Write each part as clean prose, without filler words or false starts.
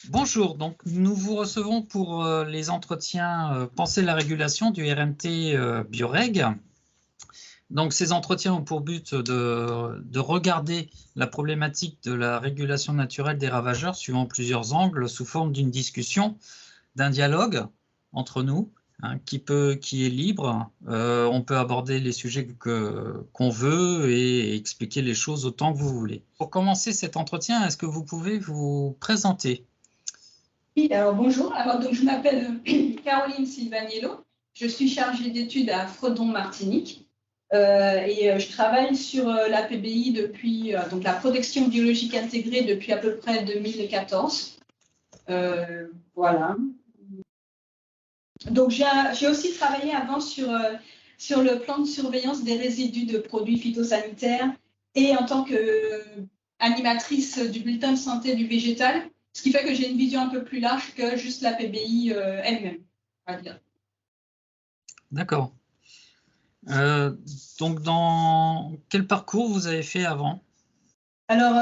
Bonjour, donc nous vous recevons pour les entretiens Penser la régulation du RMT Bioreg. Donc ces entretiens ont pour but de regarder la problématique de la régulation naturelle des ravageurs suivant plusieurs angles sous forme d'une discussion, d'un dialogue entre nous, qui est libre. On peut aborder les sujets qu'on veut et expliquer les choses autant que vous voulez. Pour commencer cet entretien, est-ce que vous pouvez vous présenter ? Oui, alors bonjour. Alors, donc, je m'appelle Caroline Silvaniello. Je suis chargée d'études à Fredon, Martinique. Et je travaille sur la PBI depuis donc la protection biologique intégrée depuis à peu près 2014. Voilà. Donc, j'ai aussi travaillé avant sur le plan de surveillance des résidus de produits phytosanitaires et en tant qu'animatrice du bulletin de santé du végétal. Ce qui fait que j'ai une vision un peu plus large que juste la PBI elle-même, on va dire. D'accord. Donc, dans quel parcours vous avez fait avant ? Alors,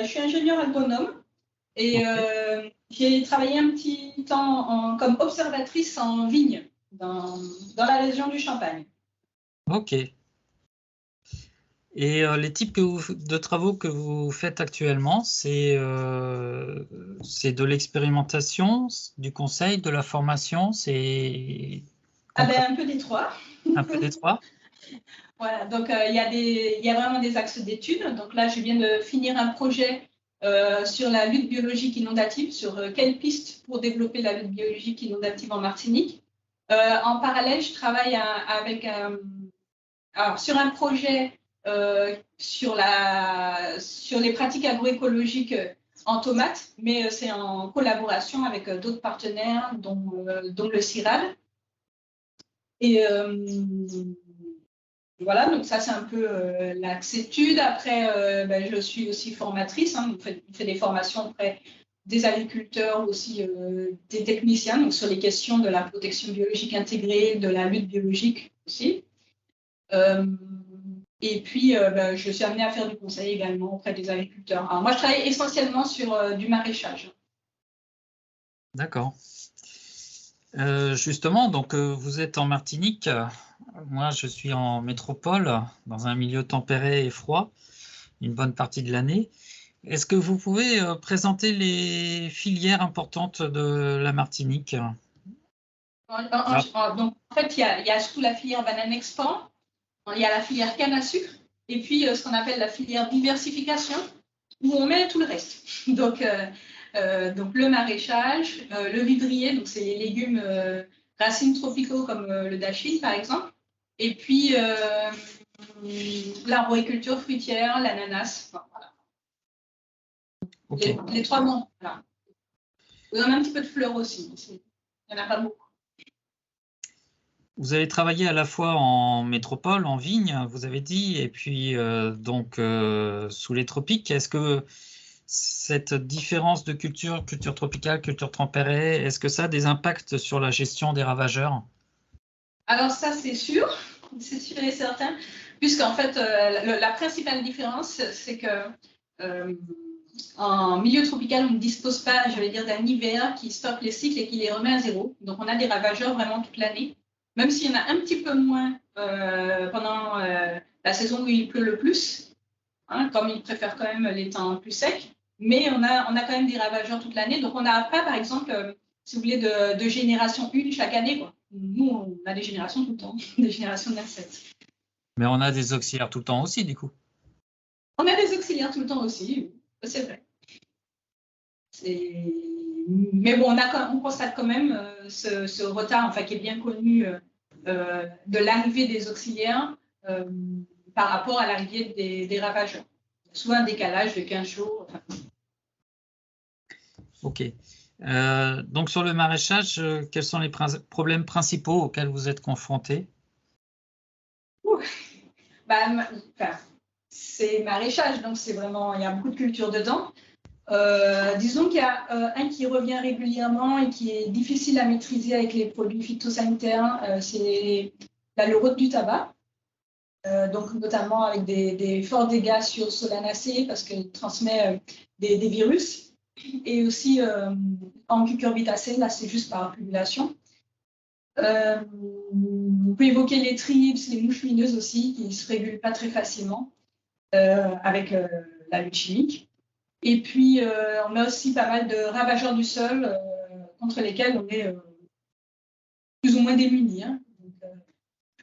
je suis ingénieure agronome et j'ai travaillé un petit temps comme observatrice en vigne dans la région du Champagne. Ok. Et les types de travaux que vous faites actuellement, c'est de l'expérimentation, du conseil, de la formation, c'est Un peu des trois. Un peu des trois. Voilà, donc il y a vraiment des axes d'études. Donc là, je viens de finir un projet sur la lutte biologique inondative, sur quelles pistes pour développer la lutte biologique inondative en Martinique. En parallèle, je travaille sur un projet sur les pratiques agroécologiques en tomates, mais c'est en collaboration avec d'autres partenaires, dont le CIRAD. Et voilà, donc ça c'est un peu l'axe études. Après, je suis aussi formatrice, on fait des formations auprès des agriculteurs, aussi des techniciens, donc sur les questions de la protection biologique intégrée, de la lutte biologique aussi. Et puis, je suis amenée à faire du conseil également auprès des agriculteurs. Alors, moi, je travaille essentiellement sur du maraîchage. D'accord. Justement, donc vous êtes en Martinique. Moi, je suis en métropole, dans un milieu tempéré et froid, une bonne partie de l'année. Est-ce que vous pouvez présenter les filières importantes de la Martinique ? Donc, en fait, il y a surtout la filière banane export, il y a la filière canne à sucre, et puis ce qu'on appelle la filière diversification, où on met tout le reste. Donc le maraîchage, le vivrier, donc c'est les légumes racines tropicaux comme le dashi, par exemple, et puis l'arboriculture fruitière, l'ananas, voilà. Okay. Les trois monts, voilà. Il y en a un petit peu de fleurs aussi, il n'y en a pas beaucoup. Vous avez travaillé à la fois en métropole, en vigne, vous avez dit, et puis sous les tropiques. Est-ce que cette différence de culture tropicale, culture tempérée, est-ce que ça a des impacts sur la gestion des ravageurs ? Alors ça, c'est sûr et certain, puisqu'en fait, la principale différence, c'est que en milieu tropical, on ne dispose pas, j'allais dire, d'un hiver qui stoppe les cycles et qui les remet à zéro. Donc, on a des ravageurs vraiment toute l'année, même s'il y en a un petit peu moins pendant la saison où il pleut le plus, comme ils préfèrent quand même les temps plus secs. Mais on a quand même des ravageurs toute l'année. Donc, on n'a pas, par exemple, si vous voulez, de génération 1 chaque année, quoi. Nous, on a des générations tout le temps, des générations d'insectes. Mais on a des auxiliaires tout le temps aussi, du coup. On a des auxiliaires tout le temps aussi, c'est vrai. Mais bon, on constate quand même ce retard, enfin, qui est bien connu de l'arrivée des auxiliaires par rapport à l'arrivée des ravageurs. Soit un décalage de 15 jours. Enfin. Ok. Donc sur le maraîchage, quels sont les problèmes principaux auxquels vous êtes confrontés ? C'est maraîchage, donc c'est vraiment, il y a beaucoup de culture dedans. Disons qu'il y a un qui revient régulièrement et qui est difficile à maîtriser avec les produits phytosanitaires, c'est le rot du tabac. Donc notamment avec des forts dégâts sur Solanacée parce qu'elle transmet des virus. et aussi en cucurbitacée, là c'est juste par accumulation. On peut évoquer les thrips, les mouches mineuses aussi, qui ne se régulent pas très facilement avec la lutte chimique. Et puis, on a aussi pas mal de ravageurs du sol contre lesquels on est plus ou moins démunis. Hein. Donc,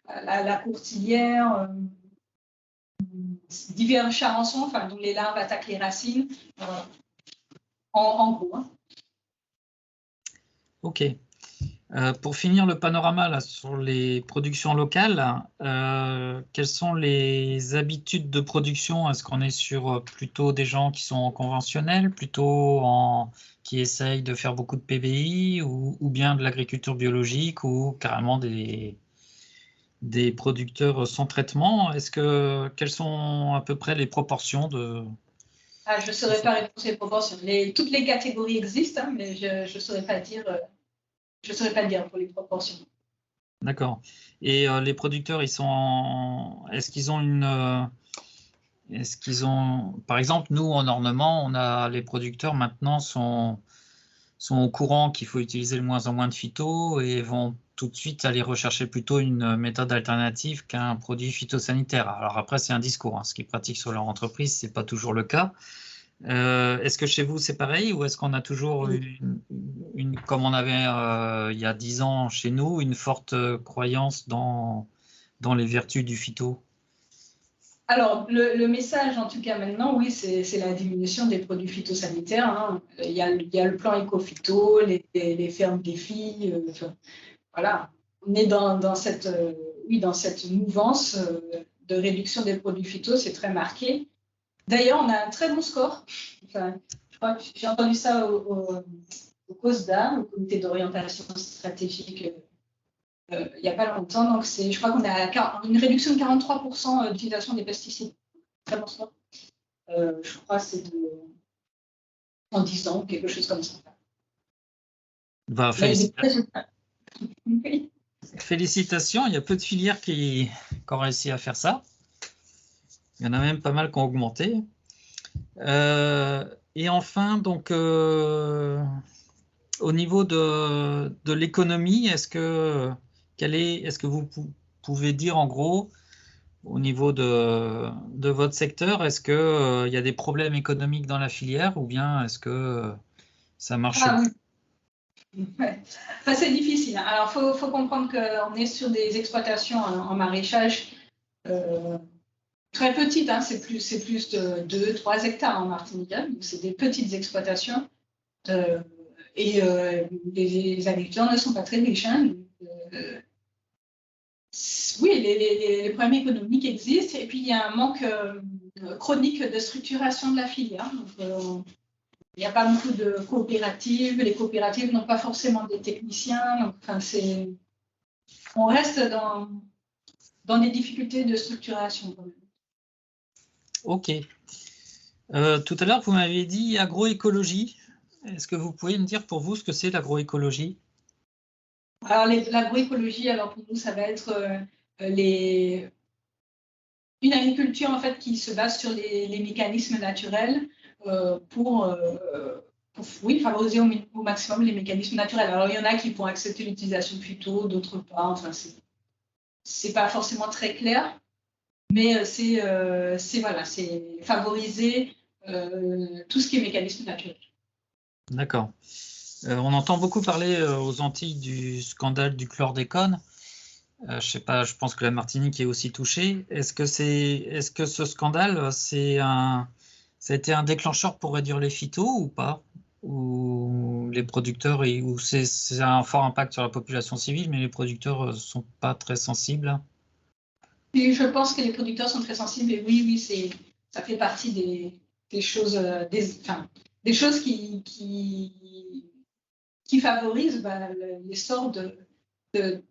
la courtilière, divers charançons, enfin, dont les larves attaquent les racines, en gros. Hein. Ok. Pour finir le panorama là, sur les productions locales, quelles sont les habitudes de production? Est-ce qu'on est sur plutôt des gens qui sont conventionnels, qui essayent de faire beaucoup de PBI, ou bien de l'agriculture biologique, ou carrément des producteurs sans traitement? Quelles sont à peu près les proportions de... Je ne saurais pas répondre sur les proportions. Toutes les catégories existent, hein, mais je ne saurais pas dire. Je ne saurais pas dire pour les proportions. D'accord. Et les producteurs, est-ce qu'ils ont par exemple, nous en ornement, les producteurs maintenant sont au courant qu'il faut utiliser de moins en moins de phyto et vont tout de suite aller rechercher plutôt une méthode alternative qu'un produit phytosanitaire. Alors après, c'est un discours, hein. Ce qu'ils pratiquent sur leur entreprise, c'est pas toujours le cas. Est-ce que chez vous c'est pareil, ou est-ce qu'on a toujours comme on avait il y a 10 ans chez nous, une forte croyance dans les vertus du phyto? Alors, le message, en tout cas maintenant, oui, c'est la diminution des produits phytosanitaires. Hein. Il y a le plan éco-phyto, les fermes défis. Voilà, on est dans cette mouvance de réduction des produits phyto, c'est très marqué. D'ailleurs, on a un très bon score. Enfin, je crois que j'ai entendu ça au COSDA, au Comité d'orientation stratégique, il n'y a pas longtemps. Donc, je crois qu'on a une réduction de 43% d'utilisation des pesticides. Très bon score. Je crois que c'est en 10 ans, quelque chose comme ça. Bah, félicitations, il y a peu de filières qui ont réussi à faire ça. Il y en a même pas mal qui ont augmenté. Et enfin, donc, au niveau de l'économie, est-ce que vous pouvez dire en gros, au niveau de votre secteur, est-ce qu'il y a des problèmes économiques dans la filière, ou bien est-ce que ça marche? Oui. Ouais. Enfin, c'est difficile. Alors, il faut comprendre qu'on est sur des exploitations en maraîchage très petites. Hein. C'est plus de 2-3 hectares en Martinique. Donc, c'est des petites exploitations. Et les agriculteurs ne sont pas très riches. Hein. Oui, les problèmes économiques existent. Et puis, il y a un manque chronique de structuration de la filière. Donc, il n'y a pas beaucoup de coopératives. Les coopératives n'ont pas forcément des techniciens. Donc, enfin, on reste dans des difficultés de structuration. Quand même. Ok. Tout à l'heure, vous m'avez dit agroécologie. Est-ce que vous pouvez me dire pour vous ce que c'est l'agroécologie? Alors, l'agroécologie, pour nous, ça va être une agriculture en fait qui se base sur les mécanismes naturels pour favoriser au maximum les mécanismes naturels. Alors, il y en a qui vont accepter l'utilisation de phyto, d'autres pas. Enfin, c'est pas forcément très clair, mais c'est favoriser tout ce qui est mécanisme naturel. D'accord. On entend beaucoup parler aux Antilles du scandale du chlordécone. Je sais pas, je pense que la Martinique est aussi touchée. Est-ce que ce scandale, ça a été un déclencheur pour réduire les phytos ou pas? Ou les producteurs, ou c'est un fort impact sur la population civile, mais les producteurs sont pas très sensibles? Et je pense que les producteurs sont très sensibles et oui, ça fait partie des choses, des choses qui favorisent l'essor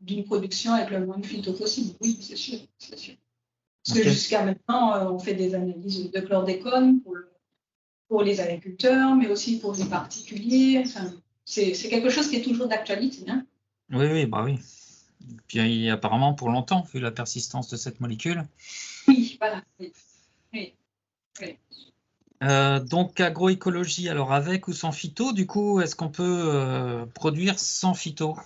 d'une production avec le moins de phyto possible. Oui, c'est sûr. Parce que jusqu'à maintenant, on fait des analyses de chlordécone pour les agriculteurs, mais aussi pour les particuliers. Enfin, c'est quelque chose qui est toujours d'actualité. Hein. Oui, bah oui. Puis apparemment pour longtemps, vu la persistance de cette molécule. Oui, voilà. Oui. Donc agroécologie, alors avec ou sans phyto, du coup, est-ce qu'on peut produire sans phyto?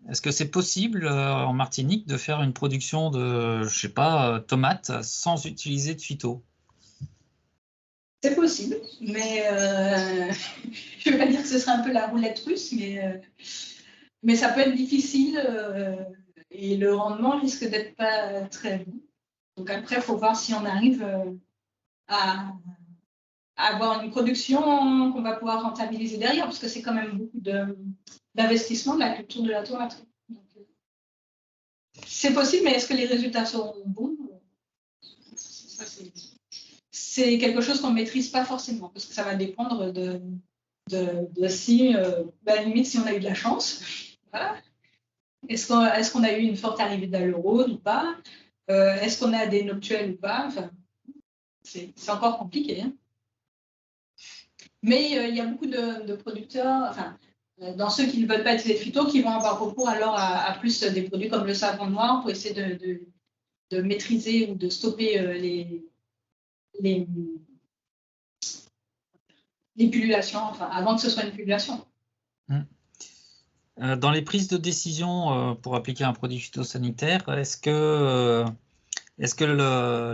Est-ce que c'est possible en Martinique de faire une production de, je sais pas, tomates sans utiliser de phyto? C'est possible, mais je ne veux pas dire que ce serait un peu la roulette russe, mais ça peut être difficile et le rendement risque d'être pas très bon. Donc après, il faut voir si on arrive à avoir une production qu'on va pouvoir rentabiliser derrière, parce que c'est quand même beaucoup d'investissement de la culture de la tomate. C'est possible, mais est-ce que les résultats seront bons? Ça, c'est quelque chose qu'on ne maîtrise pas forcément, parce que ça va dépendre de si, à la limite, si on a eu de la chance. Voilà. Est-ce qu'on a eu une forte arrivée d'Alerone ou pas? Est-ce qu'on a des noctuels ou pas? Enfin, c'est encore compliqué. Hein. Mais il y a beaucoup de producteurs, enfin, dans ceux qui ne veulent pas utiliser de phyto, qui vont avoir recours alors à plus des produits comme le savon noir pour essayer de maîtriser ou de stopper les, les pullulations, enfin, avant que ce soit une pullulation. Dans les prises de décision pour appliquer un produit phytosanitaire, est-ce que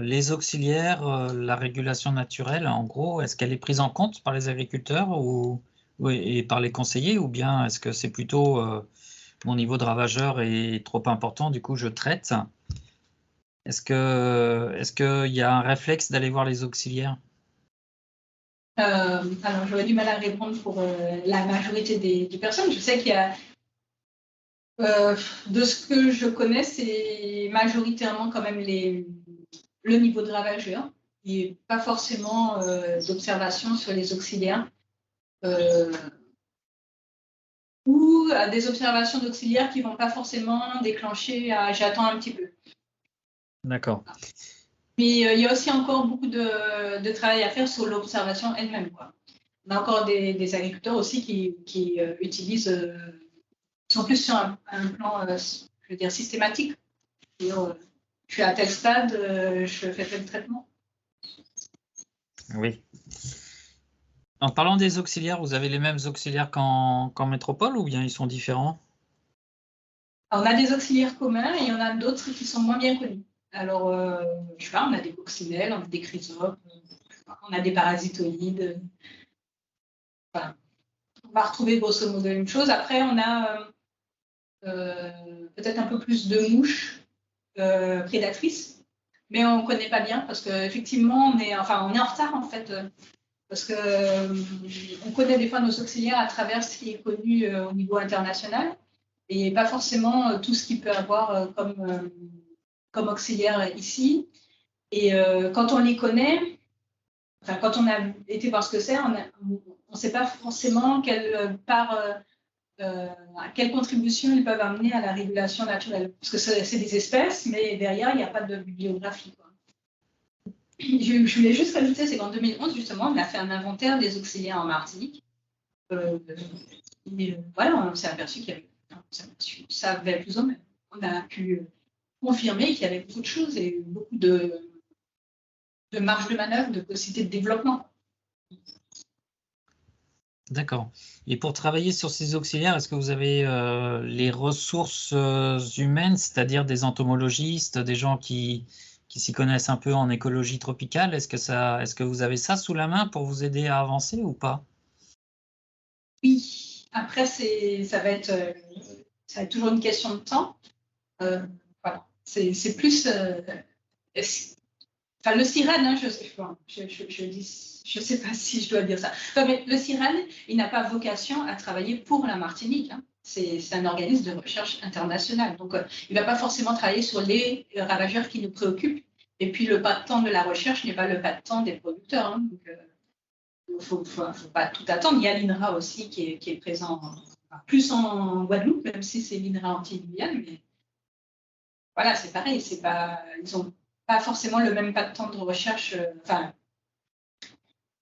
les auxiliaires, la régulation naturelle, en gros, est-ce qu'elle est prise en compte par les agriculteurs et par les conseillers, ou bien est-ce que c'est plutôt mon niveau de ravageur est trop important, du coup je traite? Est-ce qu'il y a un réflexe d'aller voir les auxiliaires? Alors, j'aurais du mal à répondre pour la majorité des personnes. Je sais qu'il y a, de ce que je connais, c'est majoritairement quand même le niveau de ravageur et pas forcément d'observation sur les auxiliaires. Ou à des observations d'auxiliaires qui ne vont pas forcément déclencher à j'attends un petit peu. D'accord. Mais il y a aussi encore beaucoup de travail à faire sur l'observation elle-même. On a encore des agriculteurs aussi qui utilisent, sont plus sur un plan, je veux dire, systématique. Je suis à tel stade, je fais tel traitement. Oui. En parlant des auxiliaires, vous avez les mêmes auxiliaires qu'en métropole, ou bien ils sont différents? Alors, on a des auxiliaires communs et il y en a d'autres qui sont moins bien connus. Alors, je sais pas, on a des coccinelles, on a des chrysopes, on a des parasitoïdes. Enfin, on va retrouver grosso modo une chose. Après, on a peut-être un peu plus de mouches prédatrices, mais on ne connaît pas bien parce qu'effectivement, on est en retard en fait. Parce qu'on connaît des fois nos auxiliaires à travers ce qui est connu au niveau international et pas forcément tout ce qu'il peut avoir comme auxiliaire ici. Et quand on les connaît, enfin, quand on a été voir ce que c'est, on ne sait pas forcément quelle contribution ils peuvent amener à la régulation naturelle. Parce que c'est des espèces, mais derrière, il n'y a pas de bibliographie. Quoi. Je voulais juste rajouter, c'est qu'en 2011, justement, on a fait un inventaire des auxiliaires en Martinique. Voilà, on s'est aperçu qu'il y avait, ça avait plus ou moins. On a pu confirmer qu'il y avait beaucoup de choses et beaucoup de marge de manœuvre, de possibilités de développement. D'accord. Et pour travailler sur ces auxiliaires, est-ce que vous avez les ressources humaines, c'est-à-dire des entomologistes, des gens qui s'y connaissent un peu en écologie tropicale? Est-ce que vous avez ça sous la main pour vous aider à avancer ou pas? Oui, après, ça va être toujours une question de temps. Voilà. C'est plus. Enfin, le sirène, hein, je sais pas si je dois dire ça. Enfin, mais le sirène, il n'a pas vocation à travailler pour la Martinique. Hein. C'est un organisme de recherche international. Donc, il ne va pas forcément travailler sur les ravageurs qui nous préoccupent. Et puis, le pas de temps de la recherche n'est pas le pas de temps des producteurs. Hein. Donc, il ne faut pas tout attendre. Il y a l'INRA aussi qui est présent plus en Guadeloupe, même si c'est l'INRA anti-Guyane. Mais voilà, c'est pareil. Ils n'ont pas forcément le même pas de temps de recherche.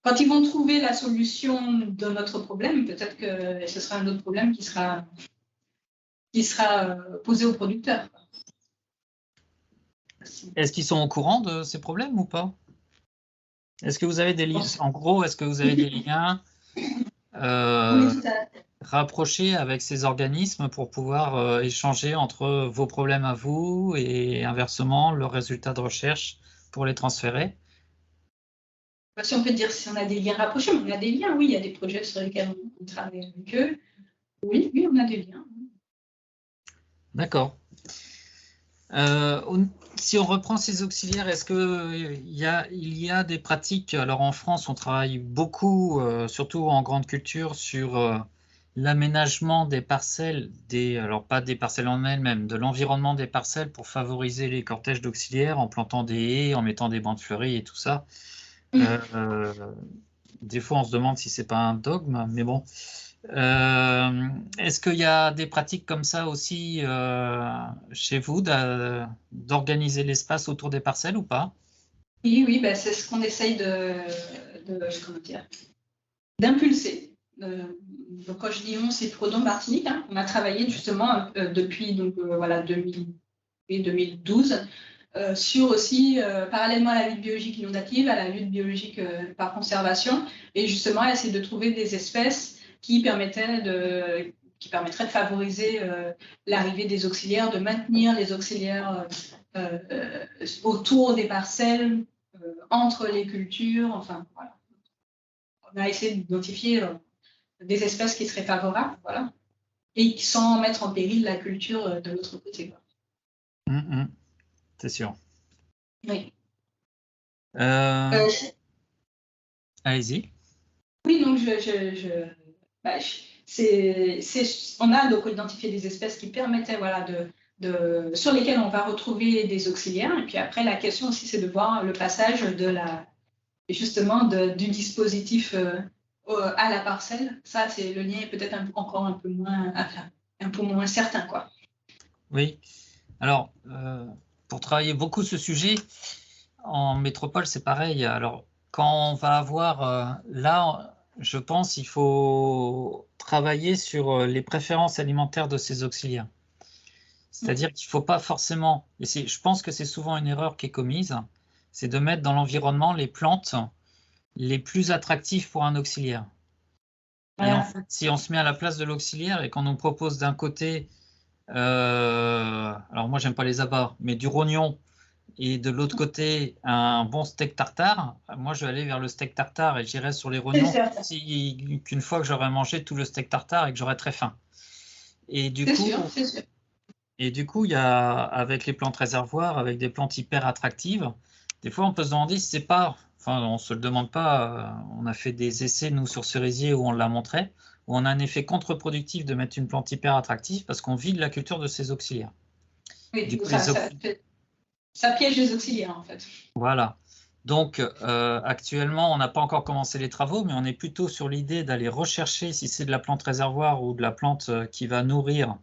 Quand ils vont trouver la solution de notre problème, peut-être que ce sera un autre problème qui sera posé aux producteurs. Est-ce qu'ils sont au courant de ces problèmes ou pas? Est-ce que vous avez des liens, en gros, est-ce que vous avez des liens Oui, tout à fait. rapprochés avec ces organismes pour pouvoir échanger entre vos problèmes à vous et inversement leurs résultats de recherche pour les transférer? Si on peut dire si on a des liens rapprochés, mais on a des liens, oui, il y a des projets sur lesquels on travaille avec eux. Oui, oui, on a des liens. D'accord. Si on reprend ces auxiliaires, est-ce qu'il y a des pratiques? Alors en France, on travaille beaucoup, surtout en grande culture, sur l'aménagement des parcelles, alors pas des parcelles en elles-mêmes, de l'environnement des parcelles pour favoriser les cortèges d'auxiliaires en plantant des haies, en mettant des bancs de fleuris et tout ça. Des fois, on se demande si c'est pas un dogme, mais bon. Est-ce qu'il y a des pratiques comme ça aussi chez vous, d'organiser l'espace autour des parcelles ou pas? Oui, oui, c'est ce qu'on essaye comment dire, d'impulser. Donc, quand je dis on, c'est Prodom Martinique. Hein. On a travaillé justement depuis 2012 sur aussi, parallèlement à la lutte biologique inondative, à la lutte biologique par conservation, et justement essayer de trouver des espèces qui permettraient de favoriser l'arrivée des auxiliaires, de maintenir les auxiliaires autour des parcelles, entre les cultures, enfin voilà. On a essayé d'identifier des espèces qui seraient favorables, voilà, et sans mettre en péril la culture de l'autre côté. Quoi. C'est sûr. Oui. Allez-y. Oui, donc on a donc identifié des espèces qui permettaient, voilà, sur lesquelles on va retrouver des auxiliaires. Et puis après, la question aussi, c'est de voir le passage du dispositif à la parcelle. Ça, c'est le lien est peut-être encore un peu moins certain, quoi. Oui. Alors, pour travailler beaucoup ce sujet, en métropole, c'est pareil. Alors, quand on va avoir là, je pense il faut travailler sur les préférences alimentaires de ces auxiliaires. C'est-à-dire qu'il ne faut pas forcément, et je pense que c'est souvent une erreur qui est commise, c'est de mettre dans l'environnement les plantes les plus attractives pour un auxiliaire. Et en fait, si on se met à la place de l'auxiliaire et qu'on nous propose d'un côté, alors moi j'aime pas les abats, mais du rognon, et de l'autre côté un bon steak tartare, moi je vais aller vers le steak tartare et j'irai sur les rognons qu'une fois que j'aurai mangé tout le steak tartare et que j'aurai très faim. Et du coup, il y a, avec les plantes réservoirs, avec des plantes hyper attractives, des fois on peut se demander si c'est pas, enfin on se le demande pas, on a fait des essais nous sur cerisier où on l'a montré, où on a un effet contre-productif de mettre une plante hyper attractive parce qu'on vide la culture de ses auxiliaires. Oui, du coup, ça piège les auxiliaires en fait. Voilà. Donc actuellement, on n'a pas encore commencé les travaux, mais on est plutôt sur l'idée d'aller rechercher si c'est de la plante réservoir ou de la plante qui va nourrir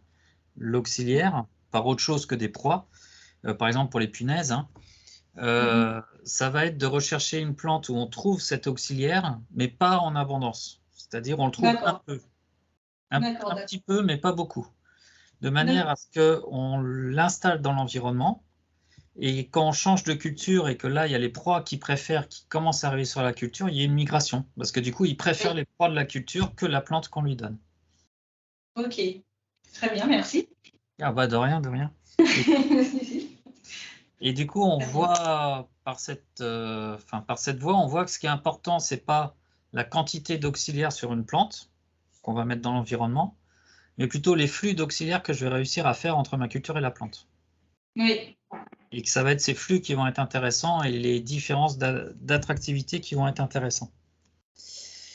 l'auxiliaire par autre chose que des proies, par exemple pour les punaises. Hein. Ça va être de rechercher une plante où on trouve cet auxiliaire, mais pas en abondance. C'est-à-dire on le trouve un peu, un petit peu, mais pas beaucoup. De manière à ce qu'on l'installe dans l'environnement. Et quand on change de culture et que là, il y a les proies qui commencent à arriver sur la culture, il y a une migration. Parce que du coup, ils préfèrent les proies de la culture que la plante qu'on lui donne. Ok, très bien, merci. Ah bah de rien, de rien. Et du coup, on voit par cette voie, on voit que ce qui est important, c'est pas la quantité d'auxiliaires sur une plante qu'on va mettre dans l'environnement, mais plutôt les flux d'auxiliaires que je vais réussir à faire entre ma culture et la plante. Oui. Et que ça va être ces flux qui vont être intéressants et les différences d'attractivité qui vont être intéressants.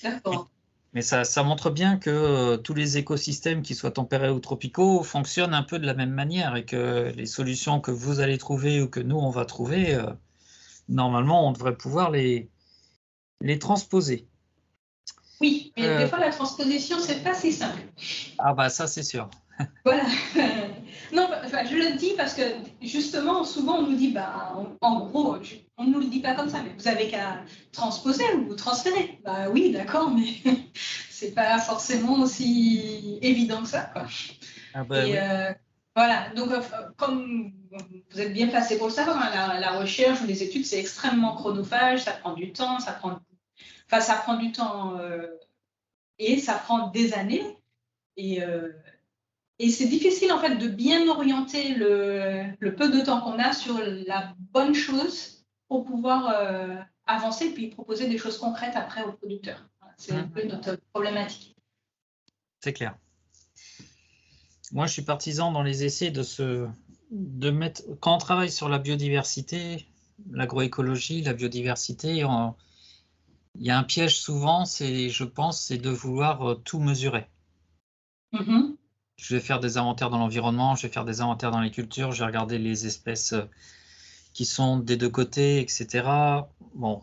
D'accord. Mais ça montre bien que tous les écosystèmes, qu'ils soient tempérés ou tropicaux, fonctionnent un peu de la même manière et que les solutions que vous allez trouver ou que nous, on va trouver, normalement, on devrait pouvoir les transposer. Oui, mais des fois, la transposition, c'est pas si simple. Ah bah ça, c'est sûr. Voilà. Non, je le dis parce que justement, souvent, on nous dit, en gros, on ne nous le dit pas comme ça, mais vous avez qu'à transposer ou transférer. Bah oui, d'accord, mais c'est pas forcément aussi évident que ça, quoi. Ah bah, oui. Voilà, donc comme vous êtes bien placé pour le savoir, hein, la recherche ou les études, c'est extrêmement chronophage, ça prend du temps, ça prend du temps et ça prend des années. Et c'est difficile en fait de bien orienter le peu de temps qu'on a sur la bonne chose pour pouvoir avancer puis proposer des choses concrètes après aux producteurs. C'est un peu notre problématique. C'est clair. Moi, je suis partisan dans les essais de mettre, quand on travaille sur la biodiversité, l'agroécologie, la biodiversité, il y a un piège souvent, je pense, c'est de vouloir tout mesurer. Je vais faire des inventaires dans l'environnement, je vais faire des inventaires dans les cultures, je vais regarder les espèces qui sont des deux côtés, etc. Bon,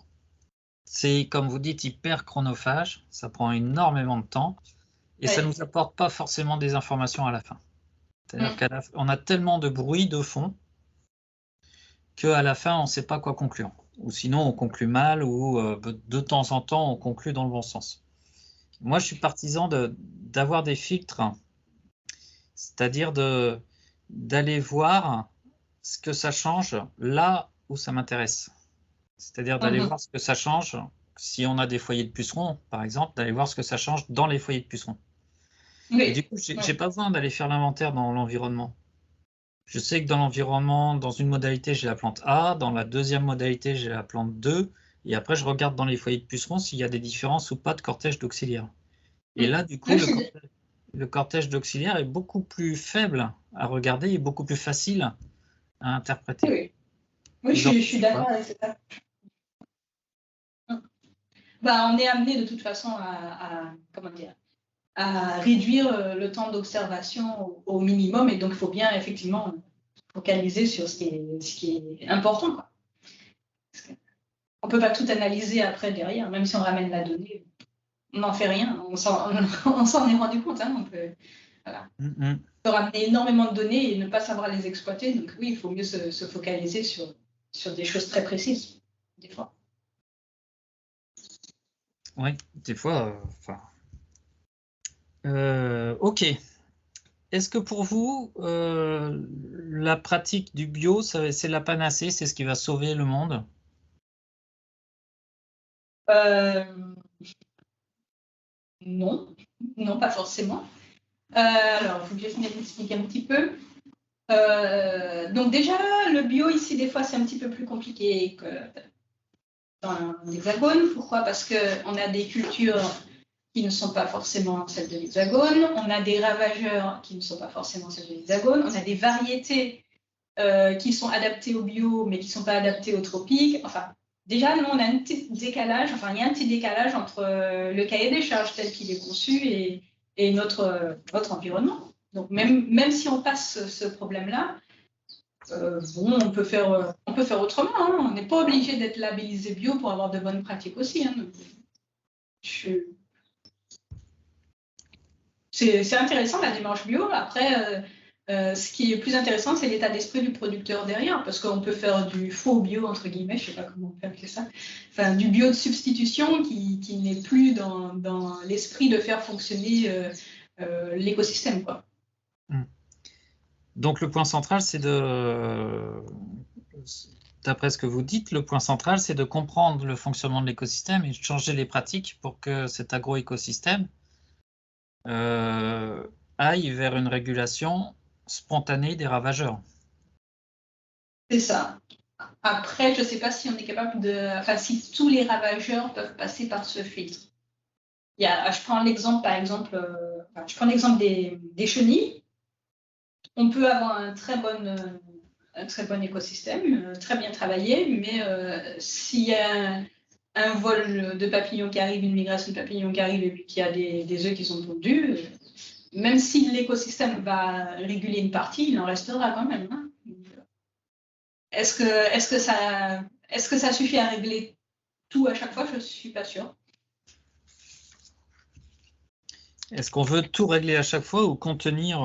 c'est, comme vous dites, hyper chronophage, ça prend énormément de temps et ça ne nous apporte pas forcément des informations à la fin. C'est-à-dire qu'on a tellement de bruit de fond qu'à la fin, on ne sait pas quoi conclure. Ou sinon, on conclut mal, ou de temps en temps, on conclut dans le bon sens. Moi, je suis partisan d'avoir des filtres, c'est-à-dire d'aller voir ce que ça change là où ça m'intéresse. C'est-à-dire d'aller voir ce que ça change, si on a des foyers de pucerons, par exemple, d'aller voir ce que ça change dans les foyers de pucerons. Et du coup, je n'ai pas besoin d'aller faire l'inventaire dans l'environnement. Je sais que dans l'environnement, dans une modalité, j'ai la plante A, dans la deuxième modalité, j'ai la plante 2, et après, je regarde dans les foyers de pucerons s'il y a des différences ou pas de cortège d'auxiliaires. Et là, du coup, le cortège d'auxiliaires est beaucoup plus faible à regarder et beaucoup plus facile à interpréter. Oui, je suis d'accord avec ça. On est amené de toute façon à réduire le temps d'observation au minimum, et donc il faut bien effectivement focaliser sur ce qui est important, quoi. On ne peut pas tout analyser après derrière, même si on ramène la donnée, on n'en fait rien, on s'en est rendu compte. On peut ramener énormément de données et ne pas savoir les exploiter, donc oui, il faut mieux se focaliser sur des choses très précises, des fois. Oui, des fois, ok. Est-ce que pour vous, la pratique du bio, c'est la panacée, c'est ce qui va sauver le monde? Non, pas forcément. Alors, il faut que je m'explique un petit peu. Donc déjà, le bio ici, des fois, c'est un petit peu plus compliqué que dans l'Hexagone. Pourquoi? Parce qu'on a des cultures qui ne sont pas forcément celles de l'Hexagone, on a des ravageurs qui ne sont pas forcément celles de l'Hexagone, on a des variétés qui sont adaptées au bio, mais qui ne sont pas adaptées aux tropiques. Enfin, déjà, nous, on a un petit décalage, il y a un petit décalage entre le cahier des charges tel qu'il est conçu et notre environnement. Donc, même si on passe ce problème-là, on peut faire autrement. On n'est pas obligé d'être labellisé bio pour avoir de bonnes pratiques aussi. C'est intéressant la démarche bio. Après, ce qui est plus intéressant, c'est l'état d'esprit du producteur derrière, parce qu'on peut faire du faux bio, entre guillemets, je ne sais pas comment on peut appeler ça, enfin, du bio de substitution qui n'est plus dans l'esprit de faire fonctionner l'écosystème, quoi. Donc le point central, c'est d'après ce que vous dites, le point central, c'est de comprendre le fonctionnement de l'écosystème et de changer les pratiques pour que cet agro-écosystème aille vers une régulation spontanée des ravageurs. C'est ça. Après, je ne sais pas si on est capable si tous les ravageurs peuvent passer par ce filtre. Je prends l'exemple, des chenilles. On peut avoir un très bon écosystème, très bien travaillé, mais s'il y a un vol de papillons qui arrive, une migration de papillons qui arrive et puis qu'il y a des œufs qui sont pondus, même si l'écosystème va réguler une partie, il en restera quand même. Est-ce que ça suffit à régler tout à chaque fois? Je ne suis pas sûre. Est-ce qu'on veut tout régler à chaque fois ou contenir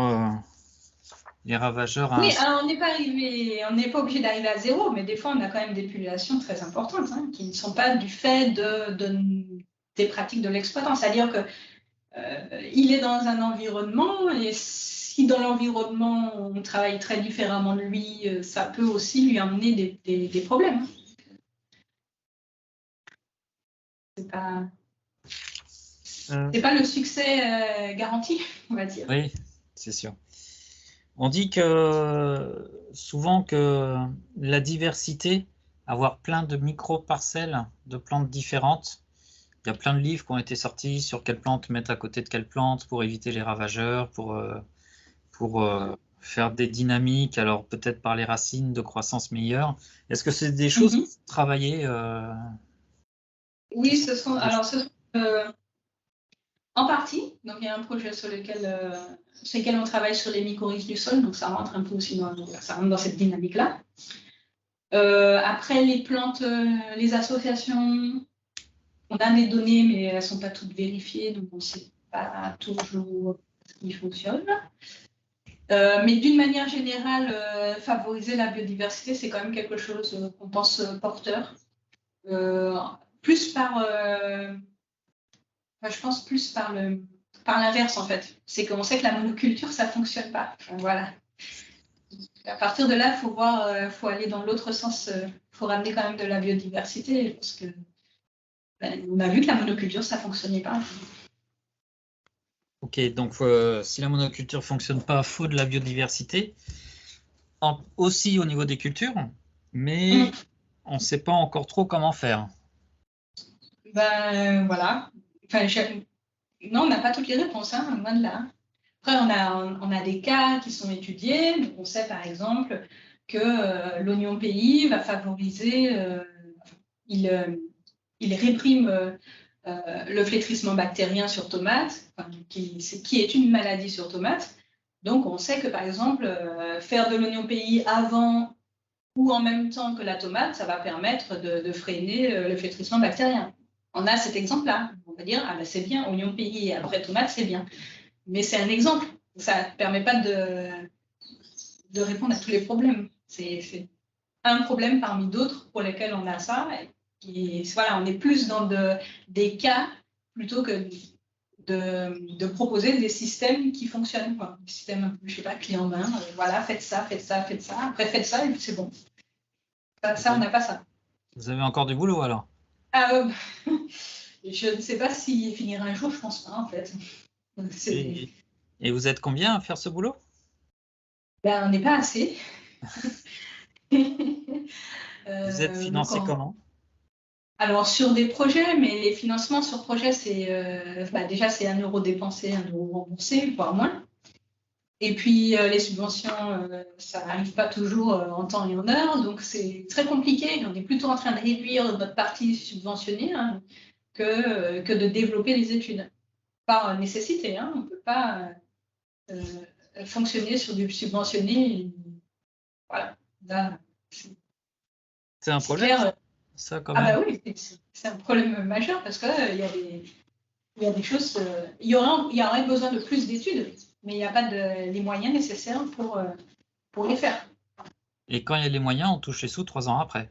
les ravageurs? Oui, alors on n'est pas obligé d'arriver à zéro, mais des fois, on a quand même des populations très importantes qui ne sont pas du fait des pratiques de l'exploitant. C'est-à-dire qu'il est dans un environnement et si dans l'environnement, on travaille très différemment de lui, ça peut aussi lui amener des problèmes. C'est pas le succès garanti, on va dire. Oui, c'est sûr. On dit que souvent que la diversité, avoir plein de micro-parcelles de plantes différentes, il y a plein de livres qui ont été sortis sur quelle plante mettre à côté de quelle plante pour éviter les ravageurs, pour faire des dynamiques, alors peut-être par les racines de croissance meilleure. Est-ce que c'est des choses que vous travaillez Oui, ce sont en partie. Donc, il y a un projet sur lequel on travaille sur les mycorhizes du sol, donc ça rentre un peu aussi dans cette dynamique-là. Après, les plantes, les associations, on a des données, mais elles ne sont pas toutes vérifiées, donc on ne sait pas toujours ce qui fonctionne. Mais d'une manière générale, favoriser la biodiversité, c'est quand même quelque chose qu'on pense porteur. Plus par... je pense plus par l'inverse, en fait. C'est qu'on sait que la monoculture, ça ne fonctionne pas. Enfin, voilà. À partir de là, il faut voir, faut aller dans l'autre sens. Il faut ramener quand même de la biodiversité, parce que on a vu que la monoculture, ça ne fonctionnait pas. Ok, donc si la monoculture ne fonctionne pas, il faut de la biodiversité, aussi au niveau des cultures, mais on ne sait pas encore trop comment faire. Voilà. Enfin, non, on n'a pas toutes les réponses, hein, loin de là. Après, on a des cas qui sont étudiés. Donc on sait par exemple que l'oignon pays va favoriser, il réprime le flétrissement bactérien sur tomates, qui est une maladie sur tomates. Donc on sait que par exemple, faire de l'oignon pays avant ou en même temps que la tomate, ça va permettre de freiner le flétrissement bactérien. On a cet exemple-là. On va dire, ah ben c'est bien, oignon pays et après tomate, c'est bien. Mais c'est un exemple. Ça ne permet pas de répondre à tous les problèmes. C'est un problème parmi d'autres pour lesquels on a ça. Et voilà, on est plus dans des cas plutôt que de proposer des systèmes qui fonctionnent. Quoi. Des systèmes, je ne sais pas, clé en main. Voilà, faites ça, faites ça, faites ça. Après, faites ça et puis c'est bon. Ça, on n'a pas ça. Vous avez encore du boulot alors? Je ne sais pas s'il finira un jour, je pense pas en fait. Et vous êtes combien à faire ce boulot? On n'est pas assez. Vous êtes financé comment? Alors sur des projets, mais les financements sur projet, c'est déjà c'est 1 euro dépensé, 1 euro remboursé, voire moins. Et puis les subventions, ça n'arrive pas toujours en temps et en heure, donc c'est très compliqué. On est plutôt en train de réduire notre partie subventionnée que de développer les études. Par nécessité, hein. On ne peut pas fonctionner sur du subventionné. Voilà. C'est un problème, clair. Ça, quand même. Ah bah oui, c'est un problème majeur parce qu'il y a des choses... Il y aurait besoin de plus d'études, mais il n'y a pas les moyens nécessaires pour les faire. Et quand il y a les moyens, on touche les sous 3 ans après.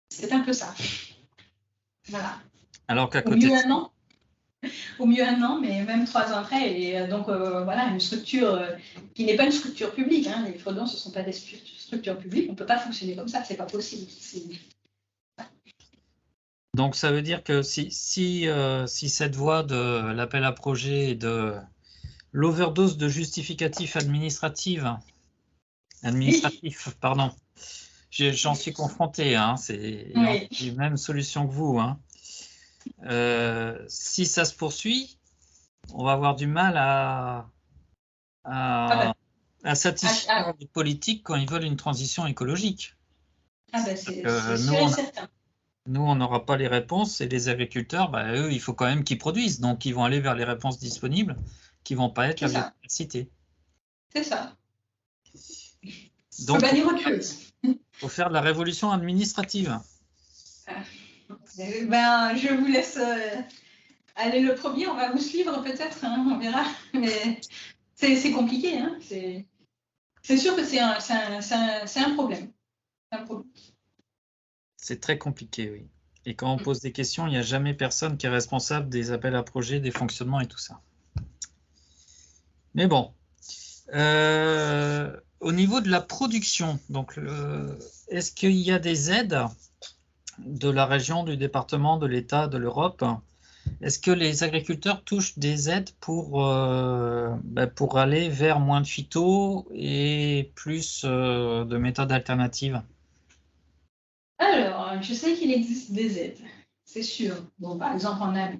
C'est un peu ça. Voilà. Alors qu'à côté... Au mieux 1 an, mais même 3 ans après. Et donc, voilà, une structure qui n'est pas une structure publique. Hein. Les Fredons, ce ne sont pas des structures publiques. On ne peut pas fonctionner comme ça. Ce n'est pas possible. Donc, ça veut dire que si cette voie de l'appel à projet et de l'overdose de justificatifs administratifs, pardon, j'en suis confronté. Hein, c'est la même solution que vous. Hein. Si ça se poursuit, on va avoir du mal à satisfaire les politiques quand ils veulent une transition écologique. C'est sûr et certain. Nous, on n'aura pas les réponses et les agriculteurs, eux, il faut quand même qu'ils produisent. Donc, ils vont aller vers les réponses disponibles qui ne vont pas être la biodiversité. C'est ça. Donc, il faut faire de la révolution administrative. Je vous laisse aller le premier. On va vous suivre peut-être, hein, on verra. Mais c'est compliqué. Hein. C'est sûr que c'est un problème. C'est très compliqué, oui. Et quand on pose des questions, il n'y a jamais personne qui est responsable des appels à projets, des fonctionnements et tout ça. Mais bon. Au niveau de la production, donc, est-ce qu'il y a des aides de la région, du département, de l'État, de l'Europe? Est-ce que les agriculteurs touchent des aides pour aller vers moins de phyto et plus de méthodes alternatives? Alors, je sais qu'il existe des aides, c'est sûr. Bon, par exemple, en Asie.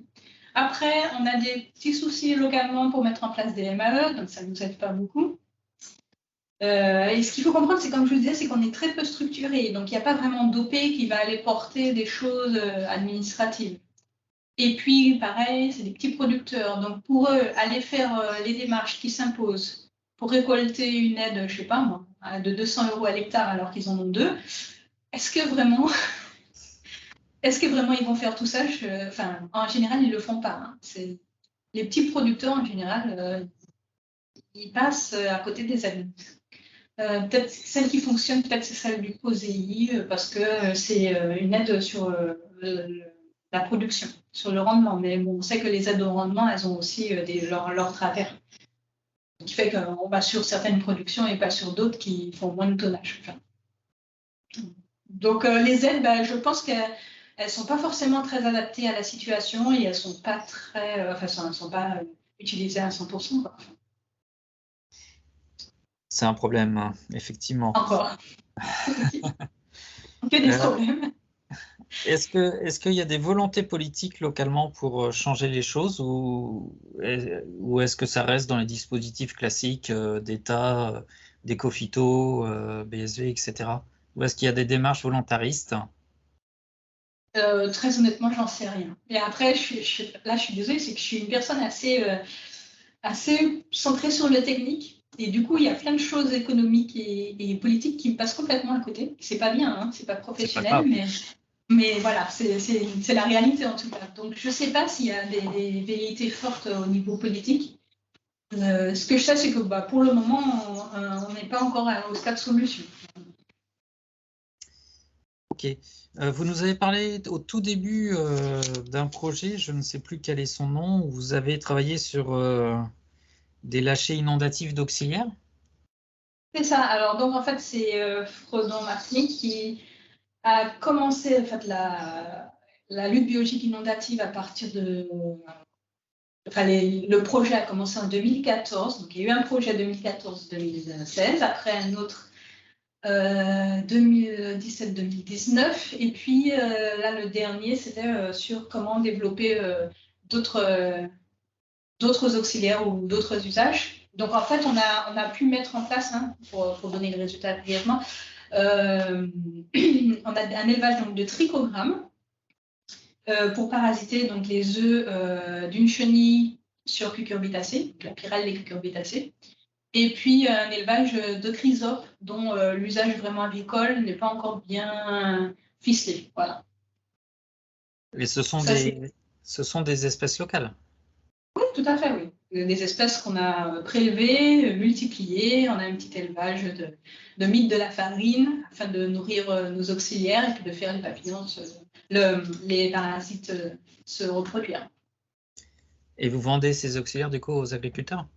Après, on a des petits soucis localement pour mettre en place des MAE, donc ça ne nous aide pas beaucoup. Et ce qu'il faut comprendre, c'est comme je vous disais, c'est qu'on est très peu structuré. Donc, il n'y a pas vraiment d'OP qui va aller porter des choses administratives. Et puis, pareil, c'est des petits producteurs. Donc, pour eux, aller faire les démarches qui s'imposent pour récolter une aide, je ne sais pas moi, de 200 € à l'hectare alors qu'ils en ont 2, est-ce que vraiment ils vont faire tout ça? Enfin, en général, ils ne le font pas. Hein. Les petits producteurs, en général, ils passent à côté des aides. Peut-être celle qui fonctionne, peut-être c'est celle du POSEI, parce que c'est une aide sur la production, sur le rendement. Mais bon, on sait que les aides au rendement, elles ont aussi leur travers. Ce qui fait qu'on va sur certaines productions et pas sur d'autres qui font moins de tonnage. Enfin. Donc les aides, je pense qu'elles ne sont pas forcément très adaptées à la situation et elles ne sont pas elles sont pas utilisées à 100%. Quoi. C'est un problème, hein, effectivement. Encore. Que des problèmes. Est-ce qu'il y a des volontés politiques localement pour changer les choses ou est-ce que ça reste dans les dispositifs classiques d'État, d'éco-phyto, BSV, etc. Ou est-ce qu'il y a des démarches volontaristes? Très honnêtement, j'en sais rien. Et après, là, je suis désolée, c'est que je suis une personne assez centrée sur le technique. Et du coup, il y a plein de choses économiques et politiques qui me passent complètement à côté. C'est pas bien, hein, c'est pas professionnel, mais voilà, c'est la réalité en tout cas. Donc, je sais pas s'il y a des velléités fortes au niveau politique. Ce que je sais, c'est que pour le moment, on n'est pas encore au stade solution. Ok. Vous nous avez parlé au tout début d'un projet, je ne sais plus quel est son nom, où vous avez travaillé sur des lâchers inondatifs d'auxiliaires. C'est ça. Alors, donc, en fait, c'est Frodon Martinique qui a commencé en fait, la lutte biologique inondative à partir de. Enfin, le projet a commencé en 2014. Donc, il y a eu un projet 2014-2016, après un autre 2017-2019. Et puis, là, le dernier, c'était sur comment développer d'autres auxiliaires ou d'autres usages. Donc, en fait, on a pu mettre en place, hein, pour donner le résultat brièvement, on a un élevage donc, de trichogrammes pour parasiter donc, les œufs d'une chenille sur cucurbitacée, la pyrale des cucurbitacées, et puis un élevage de chrysopes dont l'usage vraiment agricole n'est pas encore bien ficelé. Voilà. Et ce sont des espèces locales. Oui, tout à fait, oui. Des espèces qu'on a prélevées, multipliées. On a un petit élevage de mythes de la farine afin de nourrir nos auxiliaires et puis de faire les papillons, les parasites se reproduire. Et vous vendez ces auxiliaires du coup aux agriculteurs?